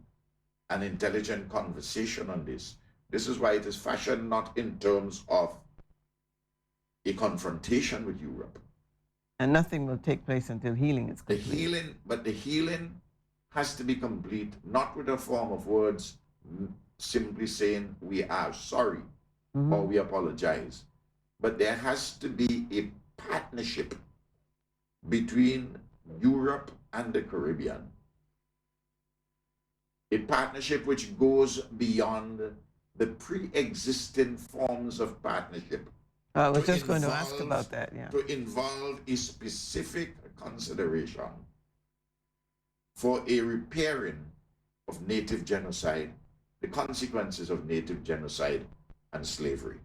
an intelligent conversation on this. This is why it is fashioned not in terms of a confrontation with Europe. And nothing will take place until healing is complete. But the healing has to be complete, not with a form of words simply saying we are sorry or we apologize, but there has to be a partnership between Europe and the Caribbean. A partnership which goes beyond the pre-existing forms of partnership. I was to just going to ask involve- about that, yeah. To involve a specific consideration for a repairing of native genocide, the consequences of native genocide and slavery.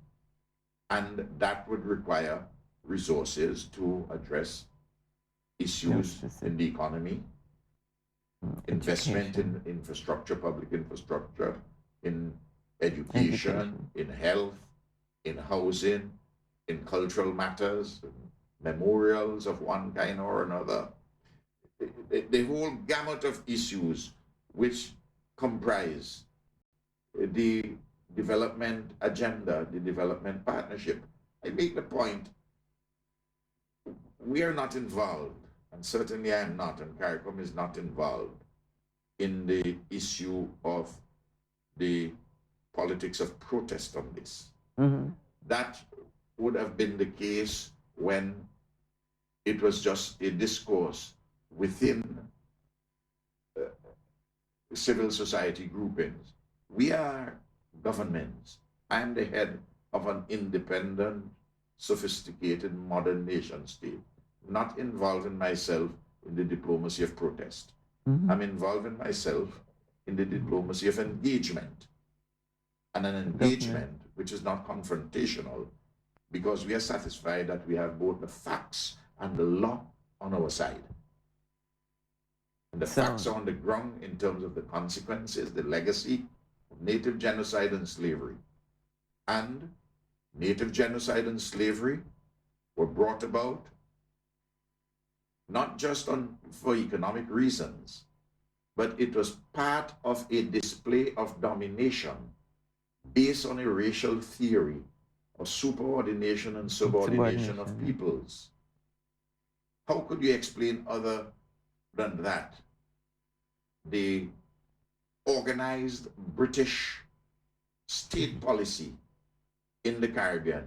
And that would require resources to address issues in the economy, investment in infrastructure, public infrastructure, in education, in health, in housing, in cultural matters, memorials of one kind or another. The whole gamut of issues which comprise the development agenda, the development partnership. I make the point, we are not involved, and certainly I am not, and CARICOM is not involved in the issue of the politics of protest on this. That would have been the case when it was just a discourse within civil society groupings. We are governments. I'm the head of an independent, sophisticated, modern nation state, not involving myself in the diplomacy of protest. I'm involving myself in the diplomacy of engagement, and an engagement which is not confrontational, because we are satisfied that we have both the facts and the law on our side. And the facts are on the ground in terms of the consequences, the legacy of native genocide and slavery. And native genocide and slavery were brought about not just for economic reasons, but it was part of a display of domination based on a racial theory of superordination and subordination of peoples. How could you explain other than that the organized British state policy in the Caribbean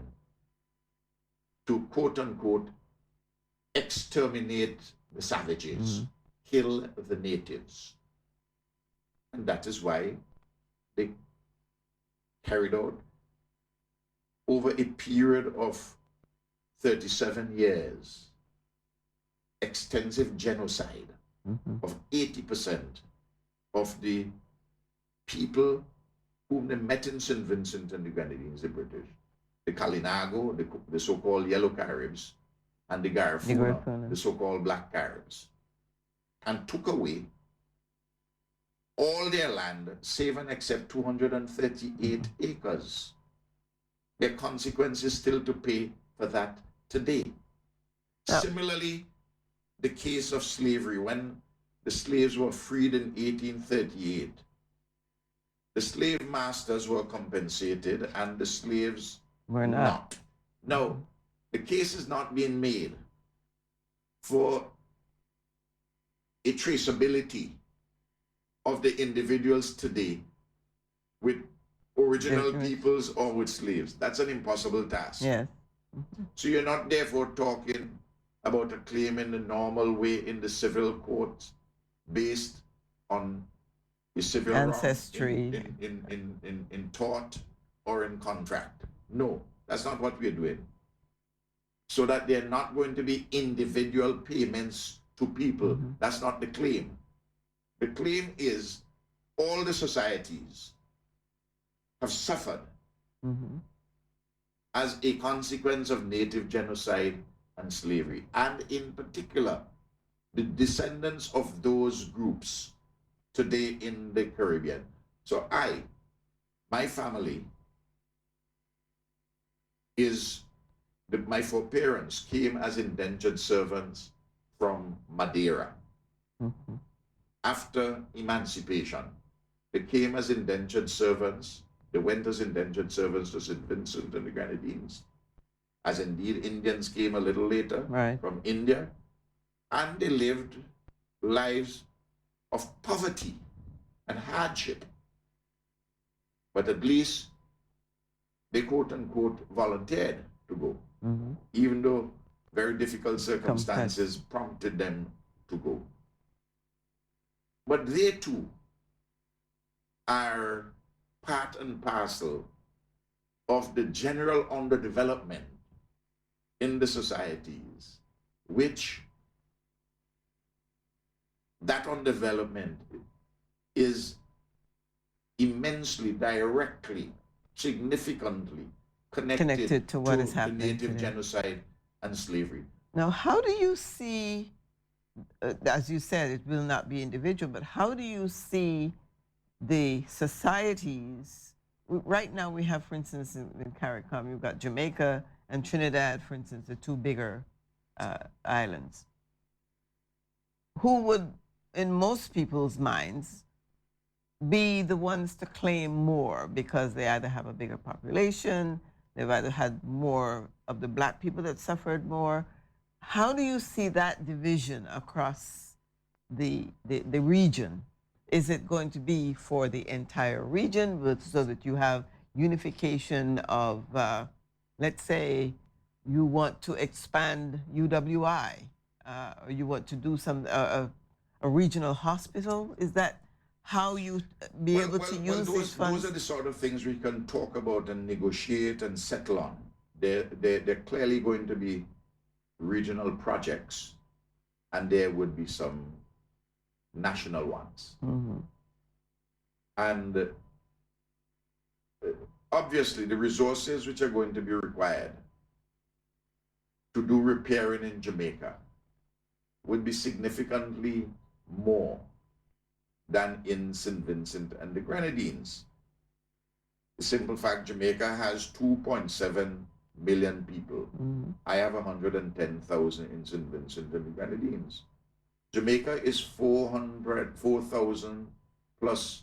to quote-unquote exterminate the savages, kill the natives? And that is why they carried out over a period of 37 years extensive genocide of 80% of the people whom they met in St. Vincent and the Grenadines, the British, the Kalinago, the so-called Yellow Caribs, and the Garifuna, the so-called Black Caribs, and took away all their land, save and except 238 acres. There are consequences still to pay for that today. Similarly, the case of slavery, when the slaves were freed in 1838, the slave masters were compensated and the slaves were not. No, the case is not being made for a traceability of the individuals today with original peoples or with slaves. That's an impossible task. Yes. So you're not therefore talking about a claim in the normal way in the civil courts based on the civil ancestry in tort or in contract. No, that's not what we're doing. So that they're not going to be individual payments to people. That's not the claim. The claim is all the societies have suffered as a consequence of native genocide and slavery, and in particular, the descendants of those groups today in the Caribbean. So my family my foreparents came as indentured servants from Madeira. After emancipation, they came as indentured servants. They went as indentured servants to St. Vincent and the Grenadines, as indeed Indians came a little later from India, and they lived lives of poverty and hardship. But at least they quote-unquote volunteered to go, even though very difficult circumstances prompted them to go. But they too are part and parcel of the general underdevelopment in the societies, which that underdevelopment is immensely, directly, significantly connected to what is to happening native today. genocide and slavery. Now, how do you see, as you said, it will not be individual, but how do you see the societies? Right now we have, for instance, in CARICOM, you've got Jamaica and Trinidad, for instance, the two bigger islands. Who would, in most people's minds, be the ones to claim more because they either have a bigger population, they've either had more of the black people that suffered more. How do you see that division across the region? Is it going to be for the entire region so that you have unification of, let's say, you want to expand UWI, or you want to do some a regional hospital? Is that how you be able to use these funds? Those are the sort of things we can talk about and negotiate and settle on. They're clearly going to be regional projects, and there would be some national ones. Mm-hmm. And obviously the resources which are going to be required to do repairing in Jamaica would be significantly more than in St. Vincent and the Grenadines. The simple fact, Jamaica has 2.7 million people. Mm-hmm. I have 110,000 in St. Vincent and the Grenadines. Jamaica is 4,000 plus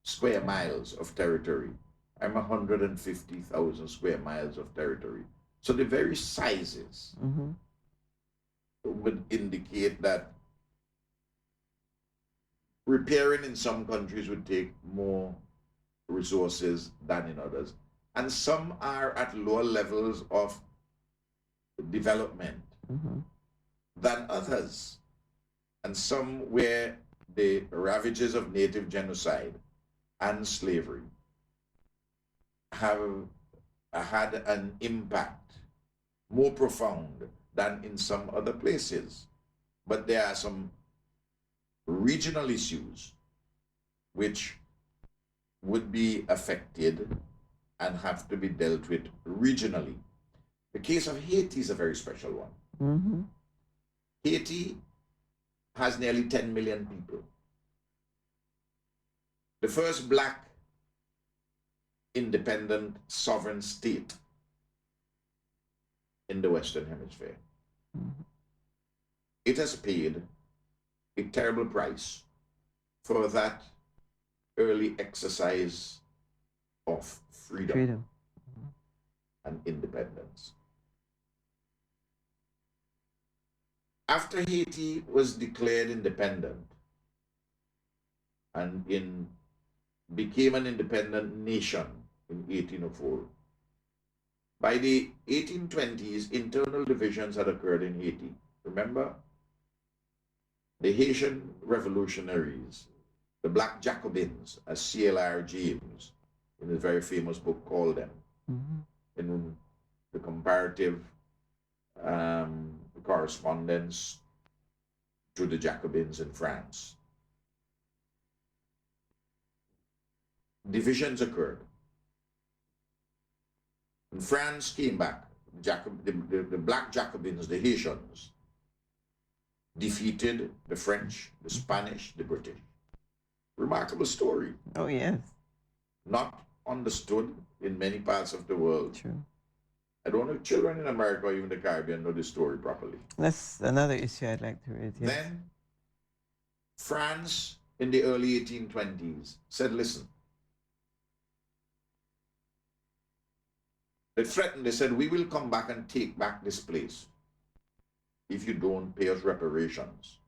square miles of territory. I'm 150,000 square miles of territory. So the very sizes mm-hmm. would indicate that repairing in some countries would take more resources than in others. And some are at lower levels of development mm-hmm. than others. And some where the ravages of native genocide and slavery have had an impact more profound than in some other places. But there are some regional issues which would be affected and have to be dealt with regionally. The case of Haiti is a very special one. Mm-hmm. Haiti has nearly 10 million people. The first black independent sovereign state in the Western Hemisphere. Mm-hmm. It has paid a terrible price for that early exercise of freedom. And independence. After Haiti was declared independent and became an independent nation in 1804, by the 1820s, internal divisions had occurred in Haiti. Remember? The Haitian revolutionaries, the Black Jacobins, as C.L.R. James, in his very famous book, called them, mm-hmm. in the comparative correspondence to the Jacobins in France. Divisions occurred. And France came back. The Black Jacobins, the Haitians, defeated the French, the Spanish, the British. Remarkable story. Oh, yes. Not understood in many parts of the world. True. I don't know if children in America or even the Caribbean know this story properly. That's another issue I'd like to raise. Yes. Then France in the early 1820s said, listen, they threatened, they said, we will come back and take back this place if you don't pay us reparations.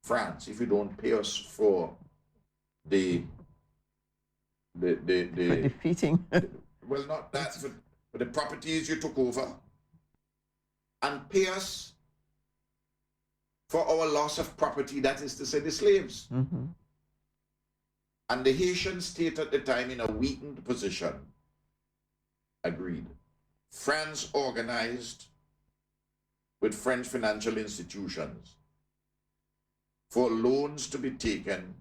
France, if you don't pay us for for defeating. Well, not that, for the properties you took over, and pay us for our loss of property, that is to say, the slaves. Mm-hmm. And the Haitian state at the time, in a weakened position, agreed. France organized with French financial institutions for loans to be taken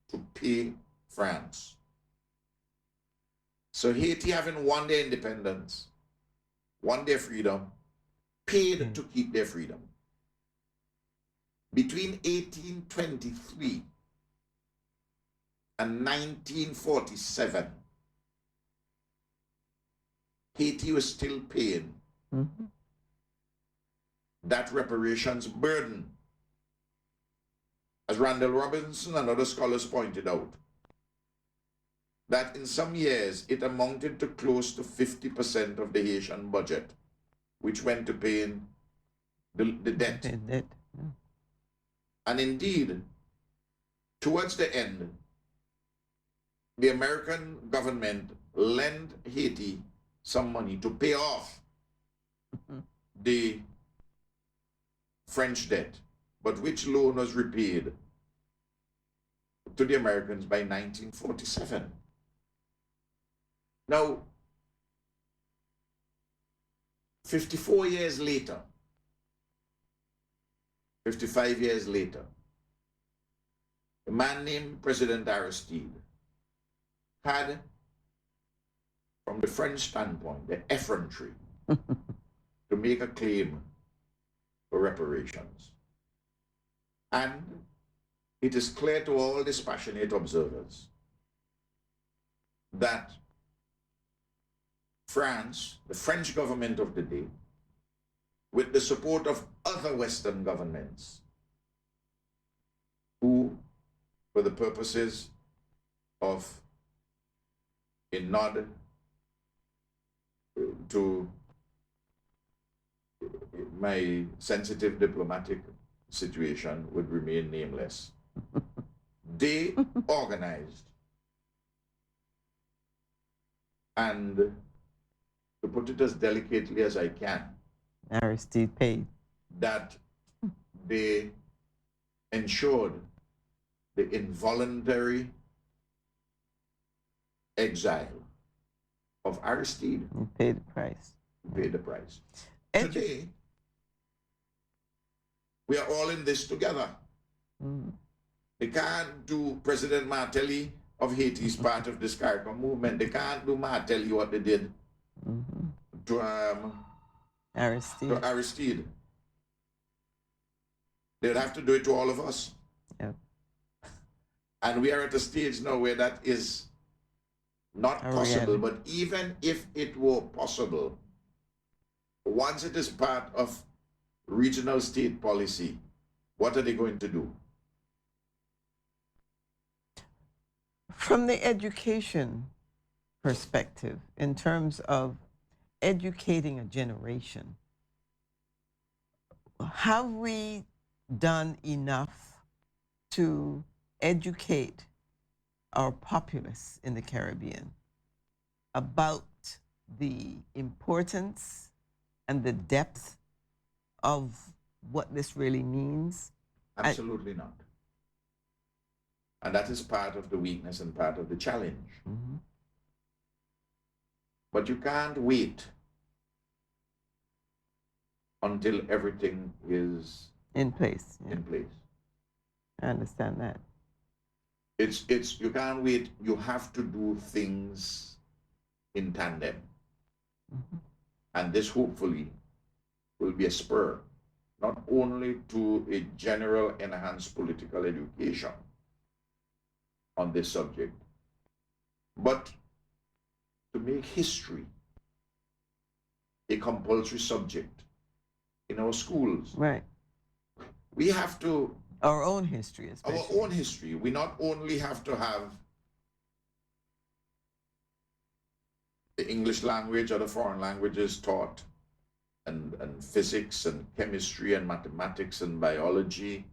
to pay France. So Haiti, having won their independence, won their freedom, paid to keep their freedom. Between 1823 and 1947, Haiti was still paying that reparations burden. As Randall Robinson and other scholars pointed out, that in some years it amounted to close to 50% of the Haitian budget, which went to paying the debt. And indeed, towards the end, the American government lent Haiti some money to pay off the French debt, but which loan was repaid to the Americans by 1947. Now, 54 years later, 55 years later, a man named President Aristide had, from the French standpoint, the effrontery to make a claim for reparations. And it is clear to all dispassionate observers that France, the French government of the day, with the support of other Western governments, who, for the purposes of a nod to my sensitive diplomatic situation, would remain nameless, they organized, and to put it as delicately as I can, Aristide paid, that they ensured the involuntary exile of Aristide. He paid the price. Paid the price. Today, we are all in this together. They can't do President Martelly of Haiti's part of this CARICOM movement. They can't do Martelly what they did to Aristide. They'd have to do it to all of us. Yep. And we are at a stage now where that is not possible. But even if it were possible, once it is part of regional state policy, what are they going to do? From the education perspective, in terms of educating a generation, have we done enough to educate our populace in the Caribbean about the importance and the depth of what this really means? Absolutely not. And that is part of the weakness and part of the challenge. But you can't wait until everything is in place. In place. I understand that. It's you can't wait. You have to do things in tandem. And this hopefully will be a spur, not only to a general enhanced political education on this subject, but to make history a compulsory subject in our schools. Right. We have to... Our own history, especially. Our own history. We not only have to have the English language or the foreign languages taught, and physics and chemistry and mathematics and biology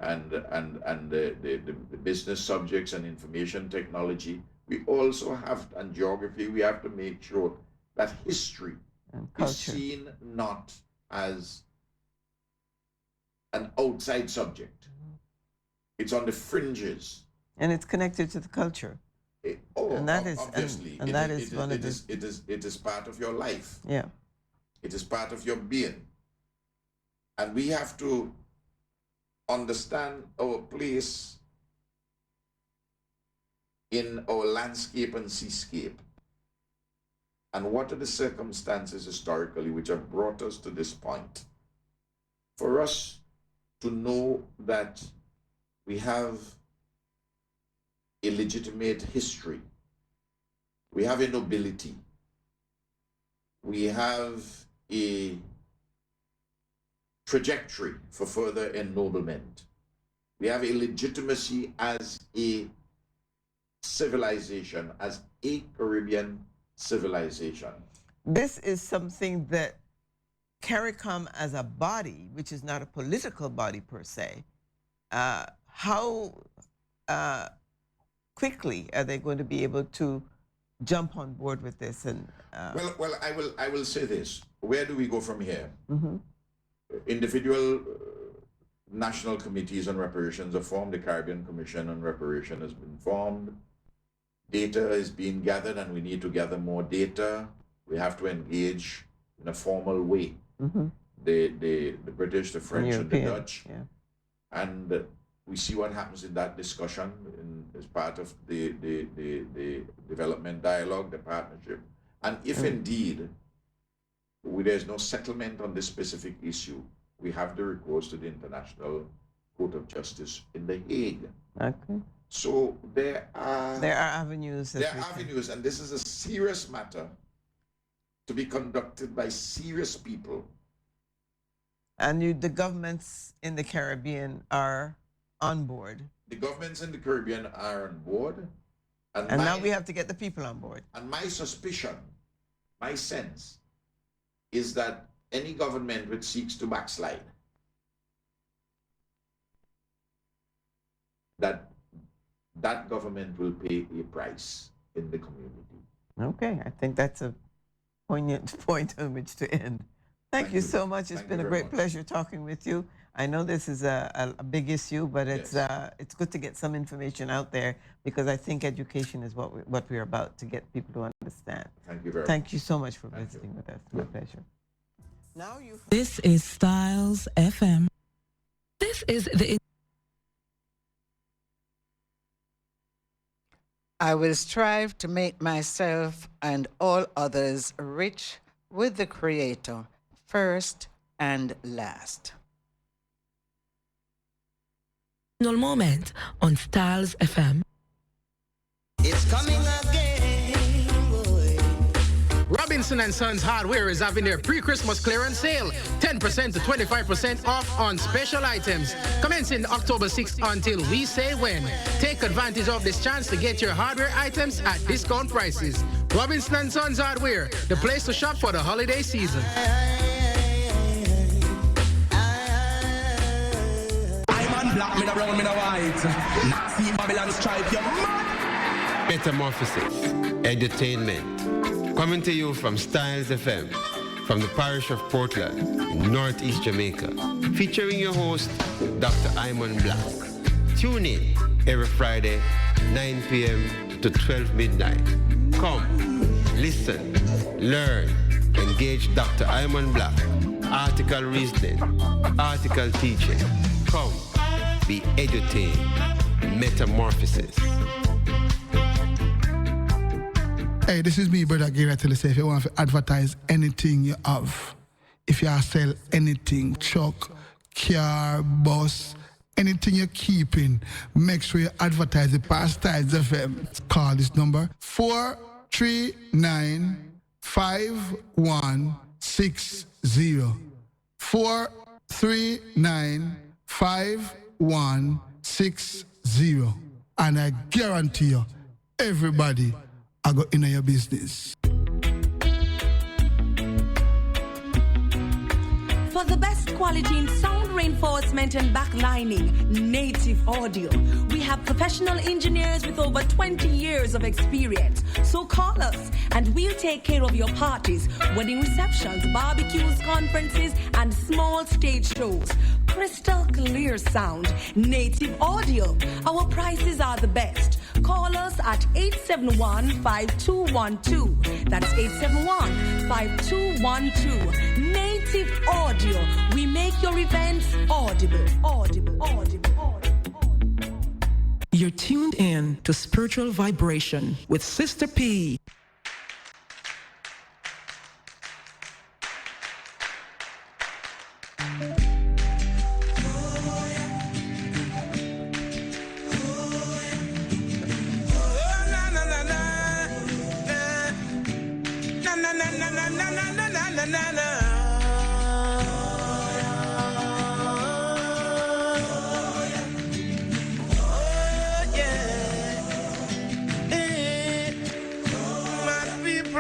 and the business subjects and information technology. We also have, and geography, we have to make sure that history is seen not as an outside subject. It's on the fringes And it's connected to the culture. And that is obviously. And that is one of the... It is part of your life. Yeah. It is part of your being. And we have to understand our place in our landscape and seascape. And what are the circumstances historically which have brought us to this point? For us to know that we have a legitimate history, we have a nobility, we have a trajectory for further ennoblement, we have a legitimacy as a civilization, as a Caribbean civilization. This is something that CARICOM as a body, which is not a political body per se, how quickly are they going to be able to jump on board with this? And well, I will say this. Where do we go from here? Mm-hmm. Individual national committees on reparations are formed. The Caribbean Commission on Reparation has been formed. Data is being gathered, and we need to gather more data. We have to engage in a formal way. Mm-hmm. The British, the French, and the Dutch. Yeah. And we see what happens in that discussion as part of the development dialogue, the partnership. And if indeed there's no settlement on this specific issue, we have the recourse to the International Court of Justice in The Hague. Okay. So there are avenues. There are avenues, and this is a serious matter to be conducted by serious people. And the governments in the Caribbean are on board. The governments in the Caribbean are on board. And now we have to get the people on board. And my suspicion, my sense, is that any government which seeks to backslide, that government will pay a price in the community. Okay, I think that's a poignant point on which to end. Thank you so much. It's been a great pleasure talking with you. I know this is a big issue, but it's good to get some information out there, because I think education is what we're about, to get people to understand. Thank you very much. Thank you so much for visiting with us. My pleasure. Now you. This is Styles FM. This is the. I will strive to make myself and all others rich with the Creator, first and last. Moment on Styles FM. It's coming again, boy. Robinson & Sons Hardware is having their pre-Christmas clearance sale. 10% to 25% off on special items. Commencing October 6th until we say when. Take advantage of this chance to get your hardware items at discount prices. Robinson & Sons Hardware, the place to shop for the holiday season. Black, me no brown, me no white. See Babylon stripe, you mad. Metamorphosis, edutainment. Coming to you from Styles FM, from the parish of Portland, in Northeast Jamaica. Featuring your host, Dr. Imon Black. Tune in every Friday, 9 p.m. to 12 midnight. Come, listen, learn, engage Dr. Imon Black. Article reasoning, article teaching. Come. Be edutained. Metamorphosis. Hey, this is me, Brother Gary. I tell you, say, if you want to advertise anything you have, if you sell anything, truck, car, bus, anything you're keeping, make sure you advertise it past Styles FM. Call this number 439-5160. 439-5160, and I guarantee you, everybody I go in your business. For the best quality in sound reinforcement and backlining, native audio, we have professional engineers with over 20 years of experience. So call us and we'll take care of your parties, wedding receptions, barbecues, conferences, and small stage shows. crystal clear sound. Native audio. Our prices are the best. Call us at 871-5212. That's 871-5212. Native audio. We make your events audible. Audible. Audible. You're tuned in to Spiritual Vibration with Sister P.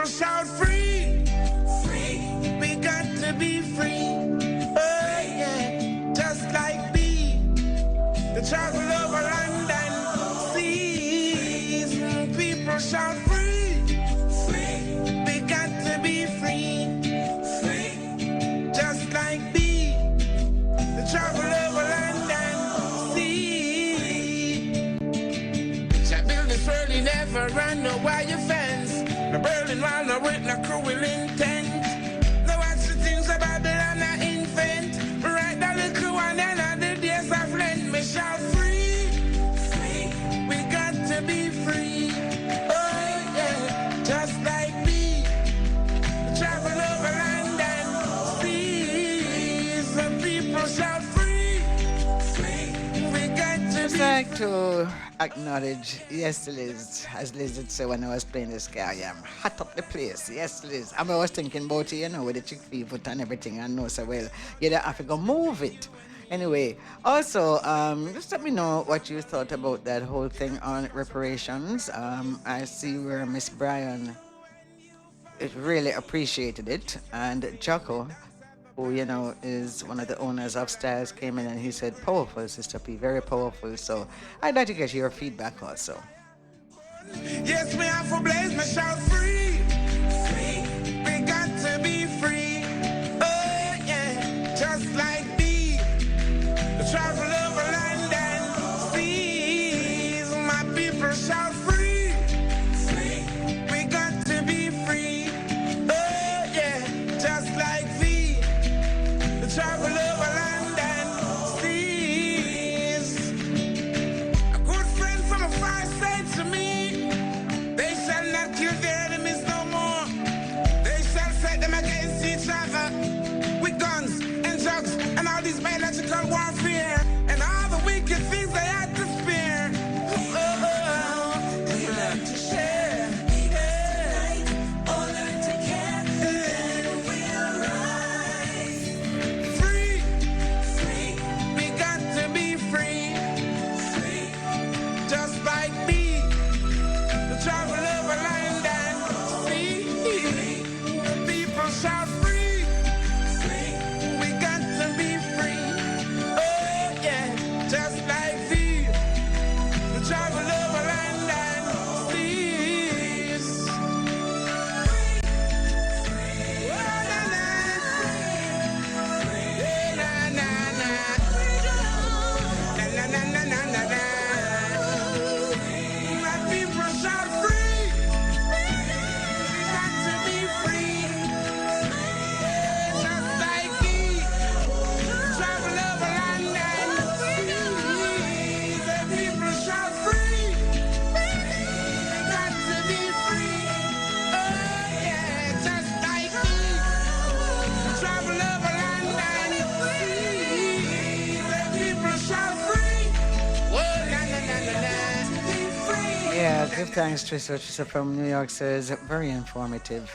Shout free, free. We got to be free. Oh yeah, just like me. The travel over land and seas. People shout free, free. We got to be free, free. Just like me. The travel over land and sea. Shall build this world, you never run no wire fence. The Berlin Wall, no with no cruel intent. No watch the things of Babylon I invent. Right the little one and the days of Lent. Me shout free, free. We got to be free. Oh yeah, just like me. Travel over land and seas. The people shout free, free. We got to Just be like to acknowledge, yes, Liz, as Liz did say when I was playing this guy, I'm hot up the place. Yes, Liz. I was thinking about it, with the chick foot and everything. I know so well. You don't have to go move it. Anyway, also, just let me know what you thought about that whole thing on reparations. I see where Miss Bryan really appreciated it, and Jocko, who is one of the owners upstairs, came in and he said, powerful, Sister P, very powerful. So I'd like to get your feedback also. yes, me have for blaze, me shout free, free. We got to be free. Oh yeah, just like me. The travel over land and seas. My people shout free, free. We got to be free. Oh yeah, just like me. The travel over land and seas. A good friend from a far said to me, they shall not kill their enemies no more. They shall set them against each other with guns and drugs and all these biological warfare and all the wicked things they had to spare. We learn to share. All learn to care. Then we'll rise. Free, free. We got to be free, free. Just like me. The travel over land and sea. People shout free, free. We got to be free. Oh yeah, just like me. The travel over land and seas. Oh, na, na. Yeah, na, na, na. Na, na, na, na, na, na, na. My people shout free. We got to be free. Just like me. Travel over land and sea. The people shout free. We got to be free. Oh yeah, just like me. Travel over land and sea. The people shout free. Whoa, na na na na na. Be free. Yeah, give thanks, Trisha. Trisha from New York says, very informative.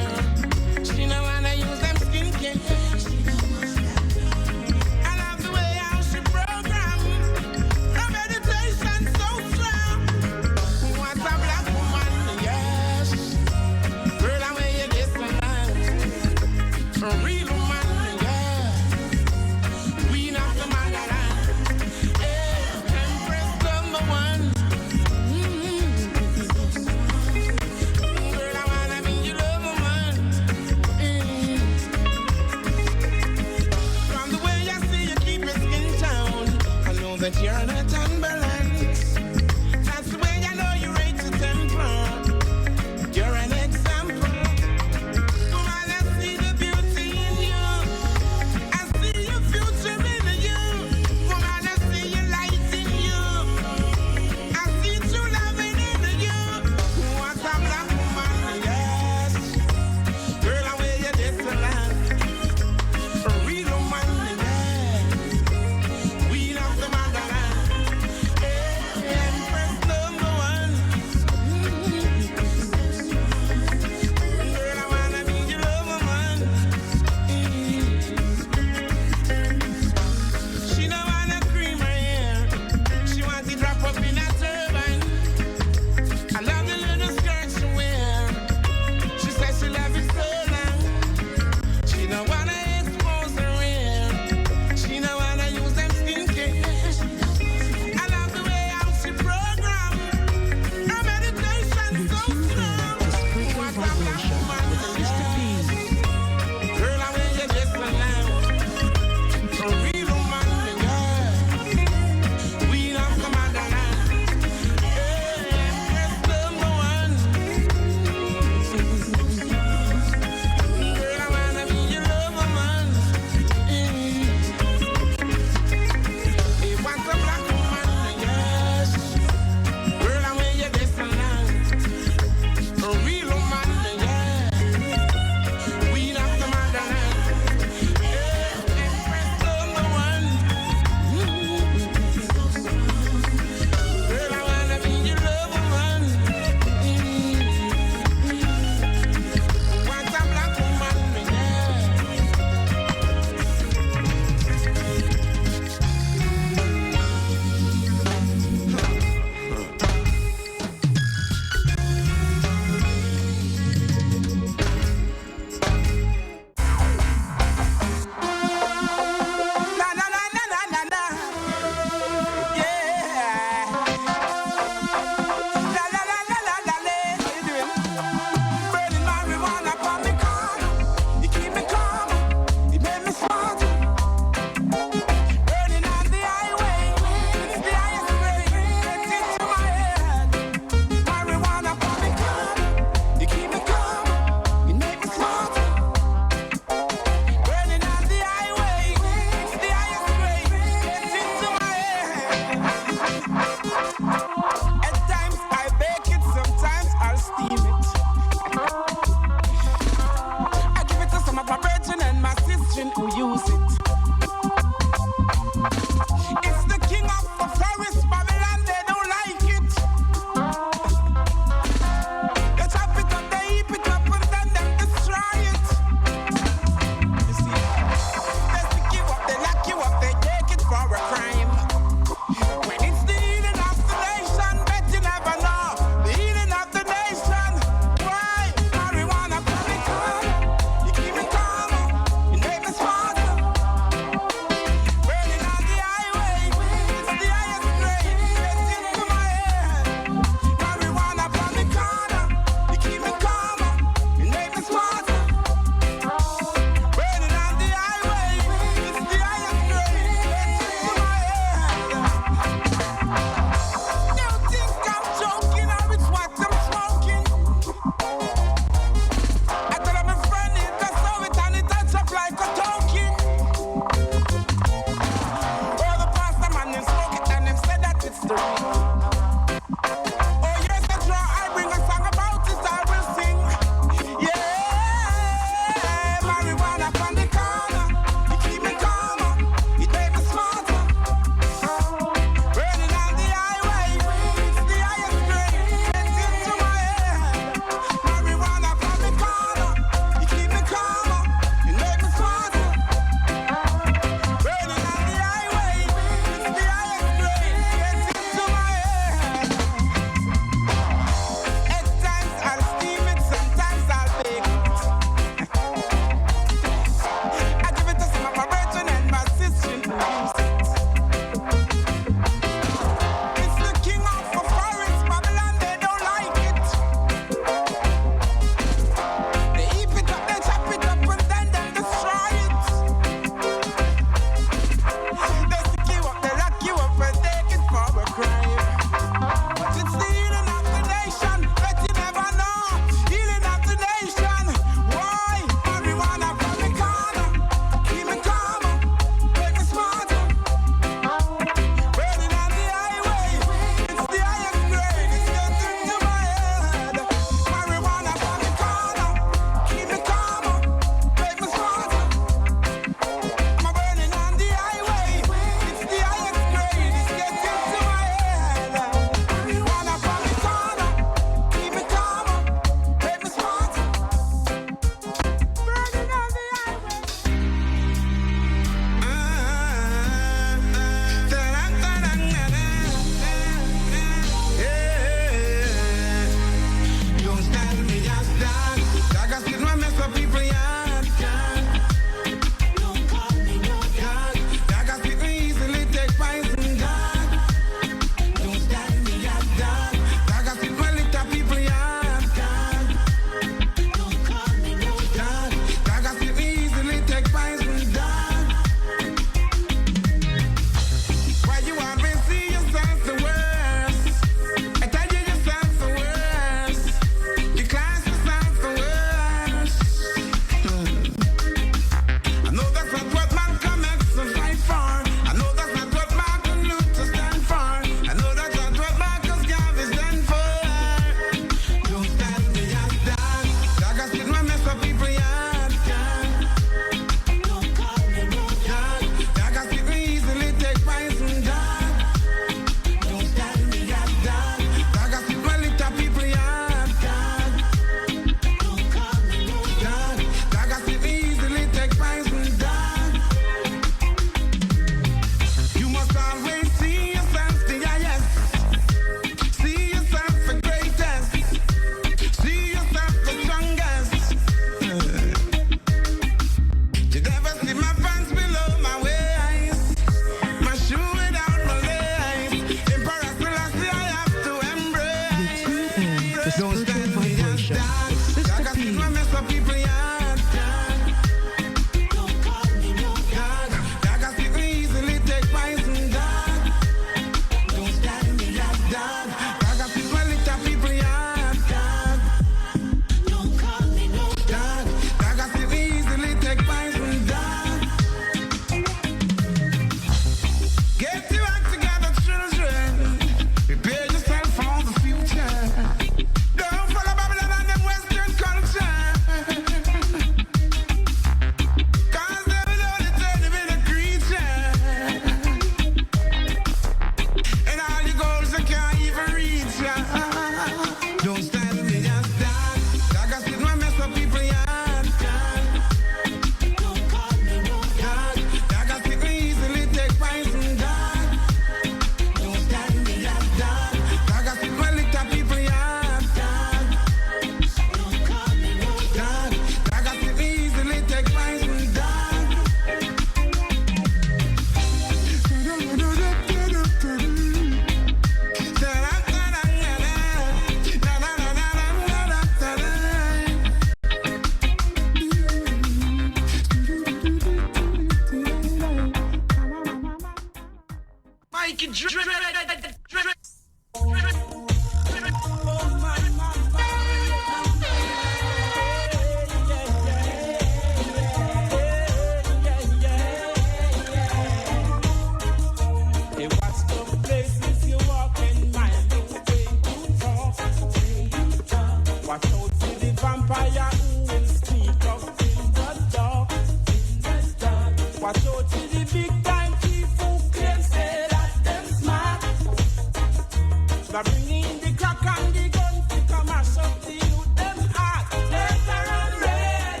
They bring in the crack and the gun to come and shut the youth them heart. Later on red,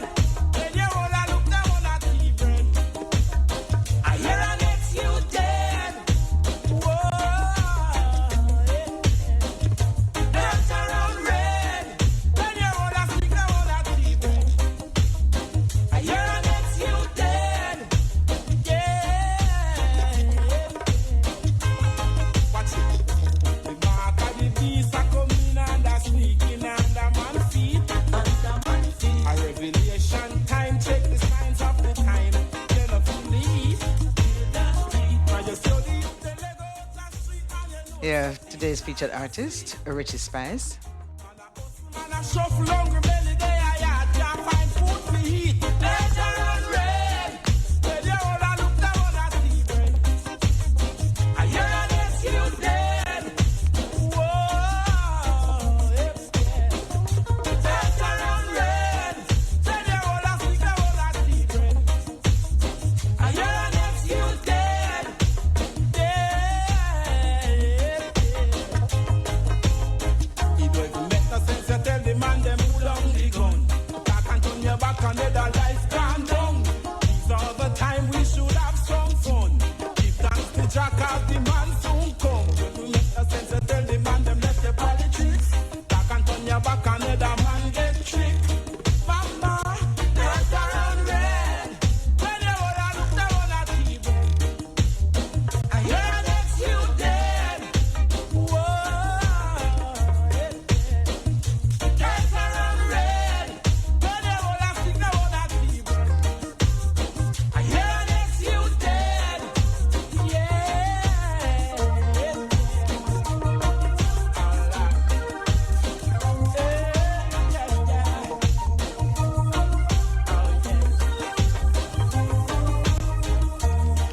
when you all a look down on a tea bread. I hear an ex you dead. Whoa, later on red, when you all a speak down on a tea bread. I hear an ex you dead. Yeah. Watch it. The mark of the beast a coming and a sneaking under man's feet. A revelation time, check the signs of the time. Then a believe. Yeah, today's featured artist, Richie Spice. Man a shuffle hungry belly day a yard can't find food to eat. Later on red, when you all a look down on a tea bread. I hear an excuse dead. Whoa, it's dead. Later on red, when you all a speak down on a tea bread. I hear an excuse dead. It don't even make no sense to tell the man them pull down the gun. Back and turn your back and let the life calm down. These are the time we should have some fun. Give thanks to Jack as the man soon come. It don't make no sense to tell the man them left the politics. Back and turn your back and let the man get tricked. Mama, let around red. When you all a look down on a TV, I hear an ex you dead. Whoa.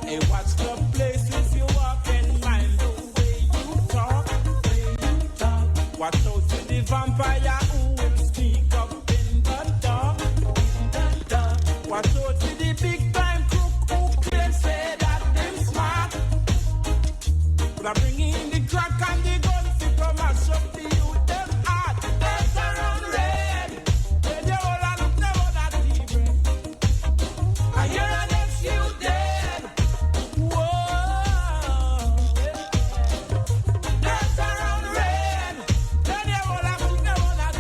Hey, watch the places you walk and mind the way you talk, Watch out for the vampire who will sneak up in the dark, Watch out for the big time crook who claim say that them smart. But I bring in the crack and the gun to come and shut the youth them heart. Later on red, when you all a look down on that TV, I hear an ex you dead. Later on red, when you all a look down on that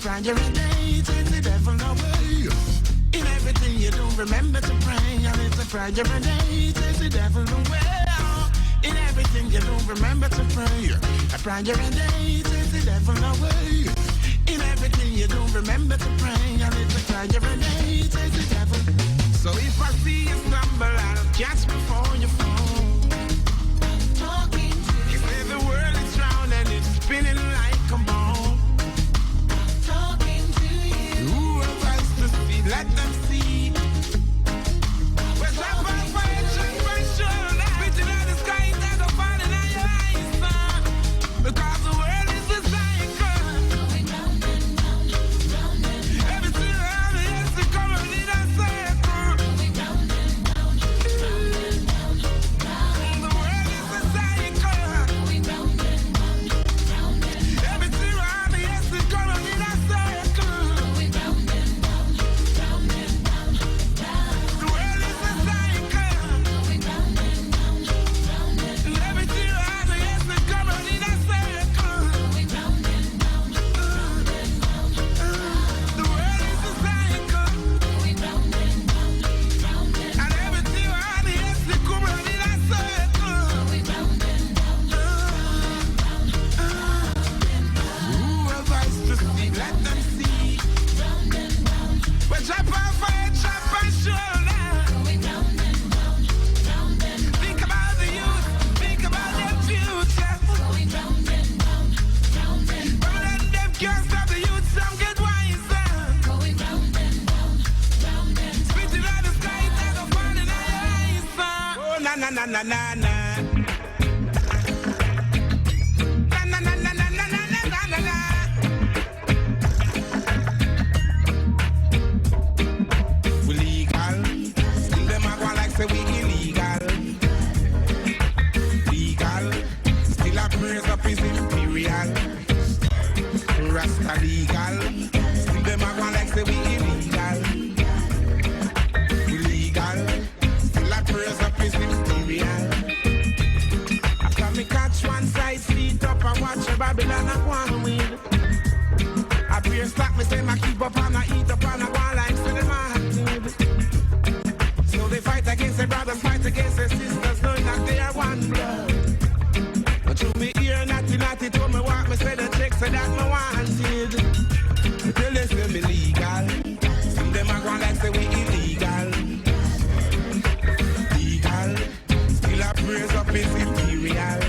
Friday, take the devil away. In everything you do, remember to pray. And it's a Friday, take the devil away. In everything you do, remember to pray. A Friday, take the devil away. In everything you do, remember to pray. And it's a Friday, take the devil. So if I see you stumble, I'll catch before you fall. Talking to you. You say the world is round and it's spinning like a ball. Talking to you. Who have eyes to see? Let them see. We're up on fire, just my shoulder. Spitting out the sky, instead of falling on your eyes, son. Because the world is a cycle. Going round and round, round and round. Everything around me has to come and in a circle. Going round and round, round and round, round. The world is a cycle. Going round and round, round and round. Everything around me has to come and in a circle. Going round and round, round and round, round. The world is a cycle. Going round and round, round and round. Everything around me has to come and in a circle. Going round and round, round and round, round. The world is a cycle. Going round and round, round and round. And everything around me has to come and in a circle. Going round and round, round, round, round. Who have eyes to see? Let them see. Round and round. We're chop on fire, chop on shoulder. Going round and round, round and round. Think about the youth, think about their future. Going round and round, round and round. But let them can't stop the youth, some get wiser. Going round and round, round and round. Spitting out the sky, instead of falling on your eyes, son. Oh, na na na na na na. Na na na na na na na na na na. We legal, still them a go like say we illegal. Legal, still a praise up is imperial. Rasta legal, still them a go like say we illegal. We legal, still a praise up is imperial. After me catch one side seat up and watch a Babylon a go on with. I beer slack me say my keep up and I eat up and I go like say them a did. So they fight against their brothers, fight against their sisters, knowing that they are one blood. But you me hear natty natty told me walk me say the check say that me wanted. But tell they say me legal. Some them a go like say we illegal. Legal, still a praise up is imperial.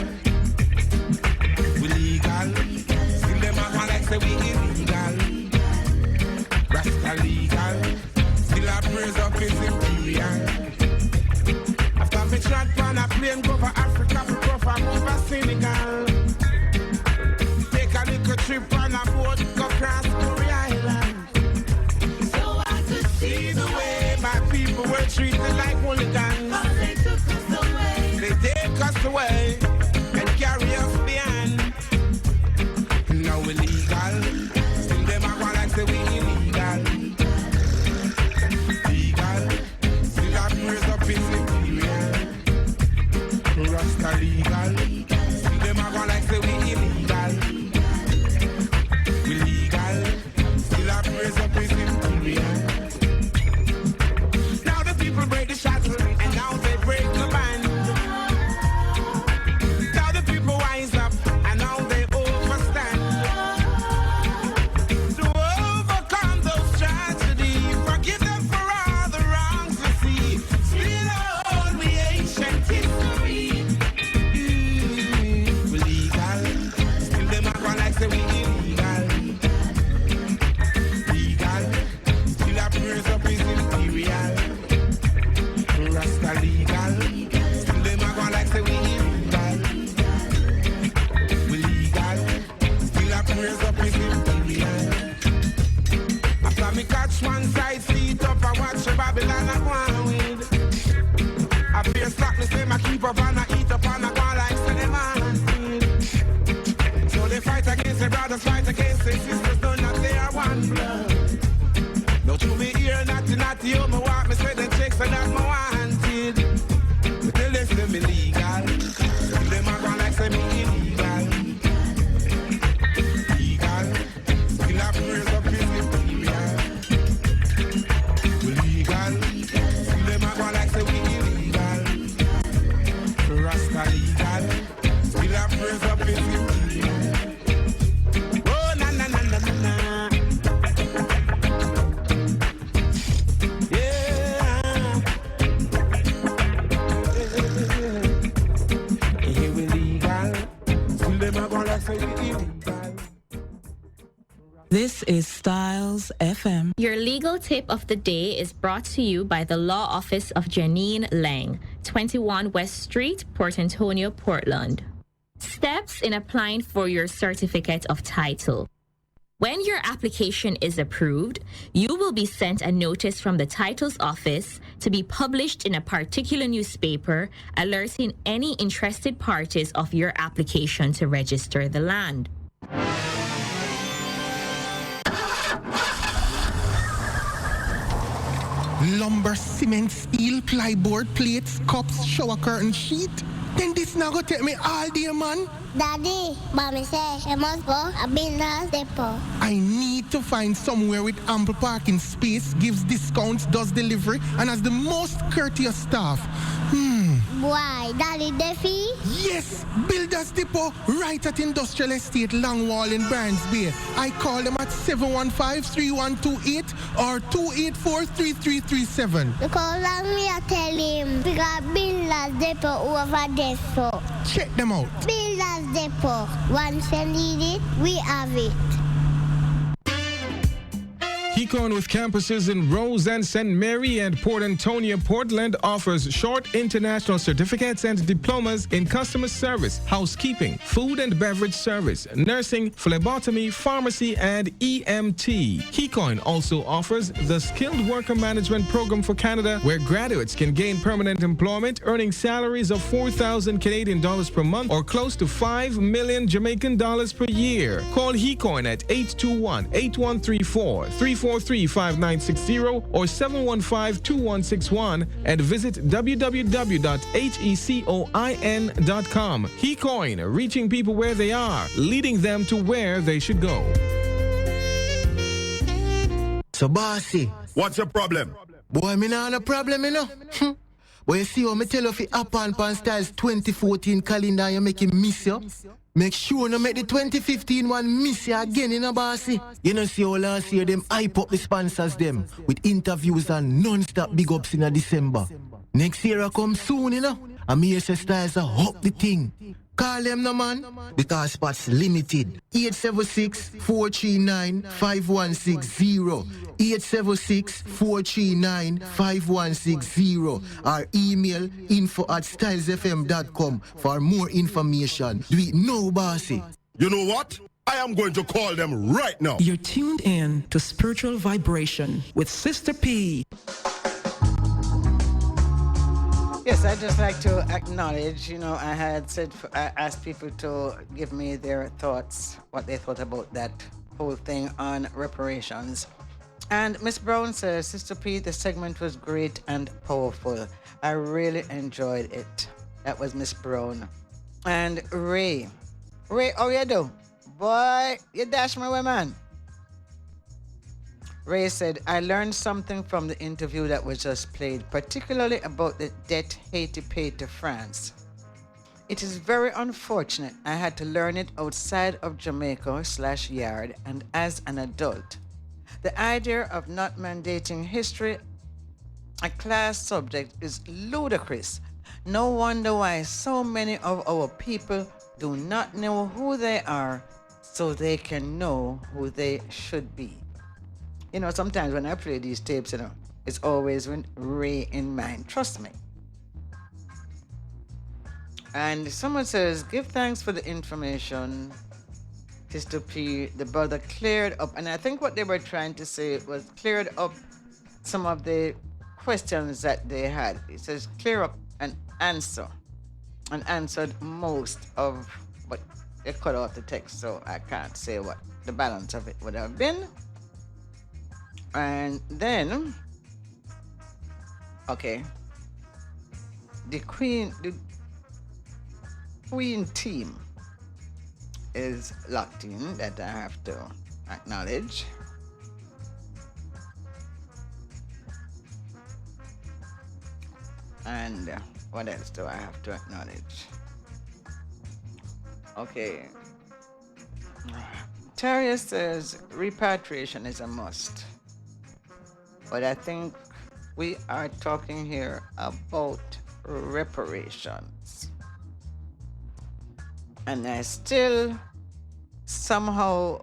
We legal, still them a go like say we illegal. Rasta legal, still a praise up is imperial. After me chat on a plane go for Africa, we go for over Senegal. Take a little trip on a boat, go cross Korea Island. So I could see the way my people were treated like hooligans. How they took us away. They take us away and carry us behind. Now we legal, still them a go like say we illegal. Legal, still a praise up is imperial. Rasta legal, still them a go like say we illegal. We legal, still a praise up is imperial. Now the people break the shackles and now they break the band. Now the people wise up and now they overstand. To overcome those tragedies, forgive them for all the wrongs we see. Still on we ancient history. We legal, still them a go like say we illegal. Legal, still a praise up is imperial. Rasta legal, still them a go like say we illegal. We legal, still a praise up is imperial. After me catch one side seat up and watch a Babylon a go on with. I fear slack me say my keep up and I eat up and I go like say them wanted. So they fight against their brothers, fight against their sisters, know that they are one blood. Don't you me hear natty natty, you me walk me say the checks so that me wanted. But tell them say me legal, still them a go like say me illegal. Legal, still a praise up This is Styles FM. Your legal tip of the day is brought to you by the Law Office of Janine Lang, 21 West Street, Port Antonio, Portland. Steps in applying for your certificate of title. When your application is approved, you will be sent a notice from the titles office to be published in a particular newspaper, alerting any interested parties of your application to register the land. Lumber, cement, steel, plyboard, plates, cups, shower curtain, sheet. Then this now go take me all day, man. Daddy, mommy says I must go a business depot. I need to find somewhere with ample parking space, gives discounts, does delivery, and has the most courteous staff. Why, Daddy Duffy? Yes, Builders Depot, right at Industrial Estate, Longwall in Barnes Bay. I call them at 715-3128 or 284-3337. Because let me tell him, we got Builders Depot over there, so. Check them out. Builders Depot. Once you need it, we have it. Keycon with campuses in Rose and St. Mary and Port Antonio, Portland offers short international certificates and diplomas in customer service, housekeeping, food and beverage service, nursing, phlebotomy, pharmacy, and EMT. Keycoin also offers the Skilled Worker Management Program for Canada, where graduates can gain permanent employment, earning salaries of 4,000 Canadian dollars per month or close to 5 million Jamaican dollars per year. Call Keycoin at 821-8134-343-5960 or 715-2161 and visit www.hecoin.com. Keycoin, reaching people where they are, leading them to where they should go. So, bossy. What's your problem? Boy, me nah no problem, you know. But you see how me tell you fi up on Pan Styles 2014 calendar you make him miss you. Make sure no make the 2015 one miss you again, you know, bossy. You know, see how last year them hype up the sponsors them with interviews and non-stop big ups in a December. Next year I come soon, you know. And me say Styles up the thing. Call them no man, because spots limited. 876-439-5160. 876-439-5160. Or email info@stylesfm.com for more information. Do it now, bossy. You know what? I am going to call them right now. You're tuned in to Spiritual Vibration with Sista P. Yes, I'd just like to acknowledge, I I asked people to give me their thoughts, what they thought about that whole thing on reparations. And Miss Brown says, Sister P, the segment was great and powerful. I really enjoyed it. That was Miss Brown. And Ray, how you do? Boy, you dash my way, man. Ray said, I learned something from the interview that was just played, particularly about the debt Haiti paid to France. It is very unfortunate I had to learn it outside of Jamaica/Yard and as an adult. The idea of not mandating history, a class subject, is ludicrous. No wonder why so many of our people do not know who they are so they can know who they should be. Sometimes when I play these tapes, it's always with Ray in mind. Trust me. And someone says, give thanks for the information. Sister P, the brother cleared up. And I think what they were trying to say was cleared up some of the questions that they had. It says clear up and answer. And answered most of what they cut off the text. So I can't say what the balance of it would have been. And then, okay, the Queen team is locked in, that I have to acknowledge. And what else do I have to acknowledge? Okay. Taria says repatriation is a must. But I think we are talking here about reparations. And I still somehow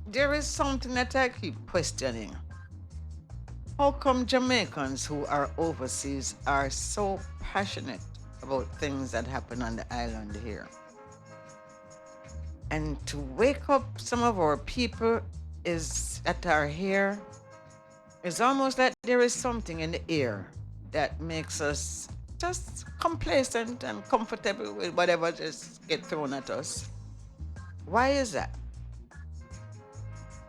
there is something that I keep questioning. How come Jamaicans who are overseas are so passionate about things that happen on the island here? And to wake up some of our people is that are here, it's almost like there is something in the air that makes us just complacent and comfortable with whatever just get thrown at us. Why is that?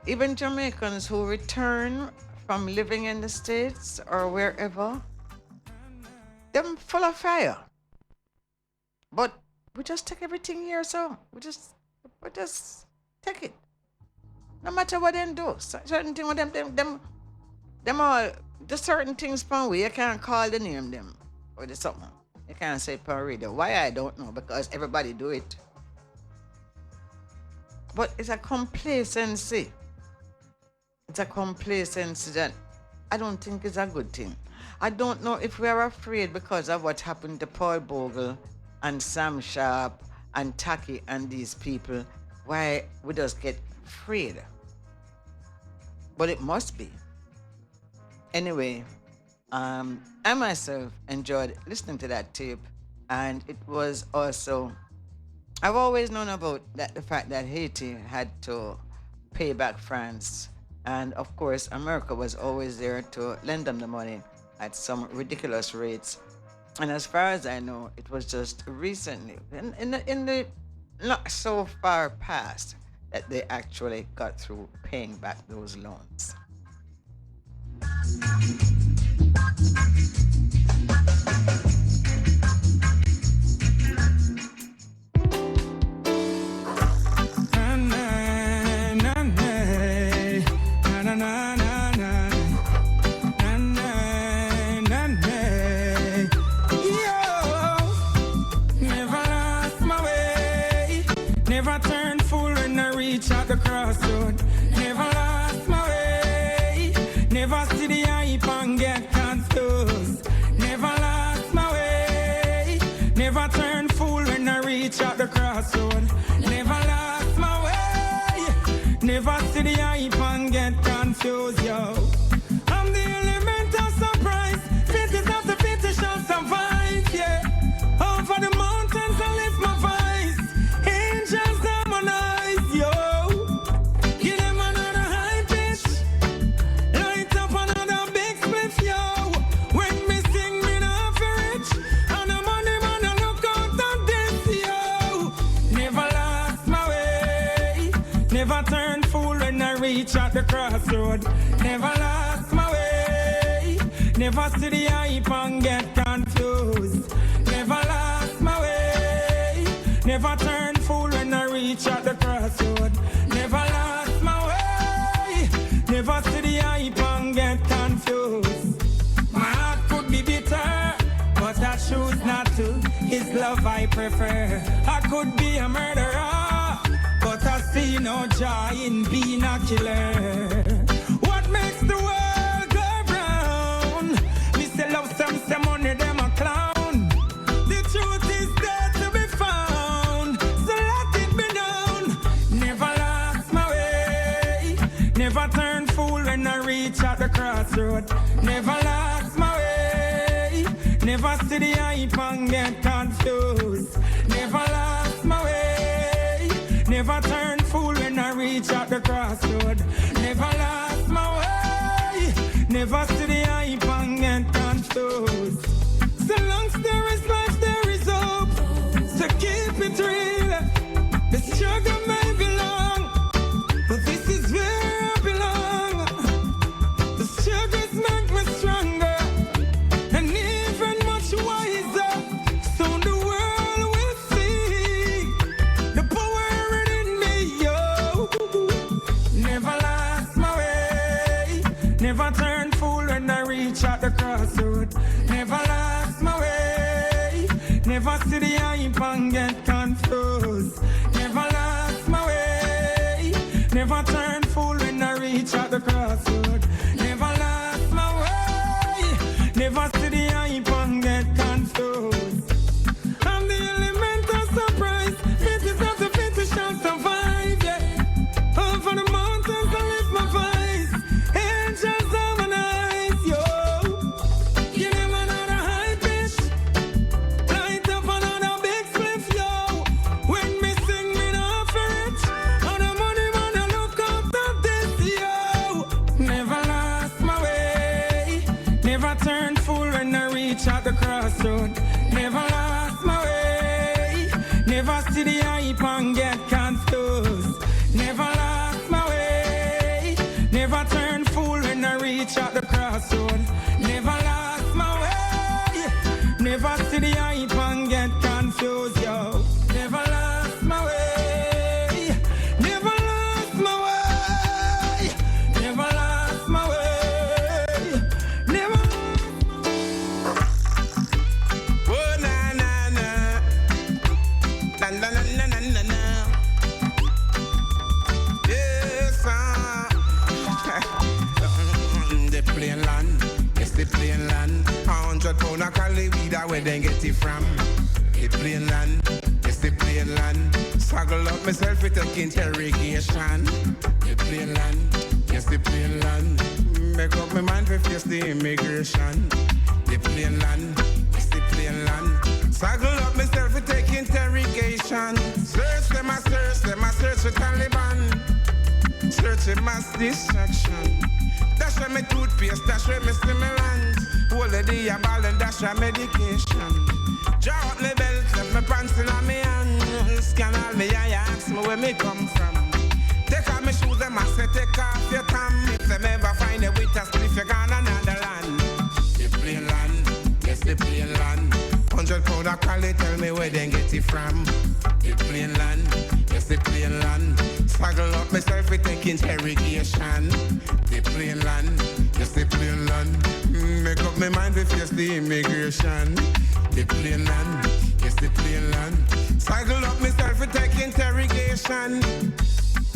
Even Jamaicans who return from living in the States or wherever, them full of fire. But we just take everything here, so we just take it. No matter what them do. Certain things with them all, the certain things from we, you can't call the name them or the something. You can't say it per radio. Why I don't know, because everybody do it. But it's a complacency. It's a complacency that I don't think is a good thing. I don't know if we are afraid because of what happened to Paul Bogle and Sam Sharp and Taki and these people, why we just get afraid. But it must be. Anyway, I myself enjoyed listening to that tape, and it was also, I've always known about that, the fact that Haiti had to pay back France. And of course, America was always there to lend them the money at some ridiculous rates. And as far as I know, it was just recently, in the not so far past, that they actually got through paying back those loans. At the crossroad, never lost my way. Never see the hype and get confused. Never lost my way. Never turn fool when I reach at the crossroad. Never lost my way. Never see the hype and get confused, yo. I'm the element of surprise. Faces of the future shall survive, yeah. Over the mountains I lift my voice. Angels harmonize, yo. Reach at the crossroad, never lost my way. Never see the hype and get confused. Never lost my way. Never turn fool when I reach at the crossroad. Never lost my way. Never see the hype and get confused. My heart could be bitter, but I choose not to. His love I prefer. I could be a murderer, but I see no joy in being a killer. What makes the world go round? Me say love some money, them a clown. The truth is there to be found, so let it be known. Never lost my way. Never turn fool when I reach at the crossroad. Never lost my way. Never see the hype and get confused. Never lost my way. Never turn fool when I reach at the crossroad. Never lost my way. Never see the hype and get confused. So long as there is life, there is hope. So keep it real. The struggle may be long, but this is where I belong. The struggles make me stronger and even much wiser. Soon the world will see the power in me, yo. Never lost my way. Never turn fool when I reach at the crossroad. Never lost my way. Never see the hype and get confused. Never lost my way. Never turn fool when I reach at the crossroad. Never lost my way. Never see the hype and get confused. I'm the element of surprise. Faces of the future shall survive, yeah. Over the mountain reach out the crossroad. Never lost my way. Never see the hype and get confused. Never lost my way. Never turn fool when I reach out the crossroad. Never lost my way. Never see the hype and get confused, yo. Never lost my way. Never lost my way. Never lost my way. Never. Oh na na na, na na na na na na na. Yes, the plain land, yes the plain land. 100 pound of cali weed, where they get it from? The plain land, yes the plain land. Struggle up myself with a interrogation. The plain land, yes the plain land. Make up my mind to face the immigration. The plain land, yes the plain land. Struggle up myself to take interrogation. Search them, I search for Taliban. Search mass distraction. Dash me toothpaste, dash me stimulant. Hold the day ball and dash medication. Draw up my belt, let me pants in my hand. Scan all me eye, ask me where me come from. Take off my shoes, them I say take off your tam. If them ever find a way to split, you gone another land. The plain land, yes the plain land. 100 pound of cali, tell me where they get it from. The plain land, yes the plain land. Struggle up myself with take interrogation. The plain land, yes the plain land. Make up my mind to face the immigration. The plain land, yes the plain land. Struggle up myself with take interrogation.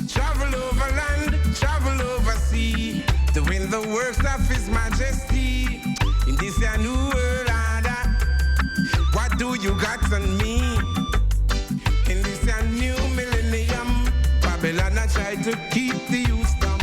Travel over land, travel over sea, doing the works of His Majesty. In this new world order, what do you got on me?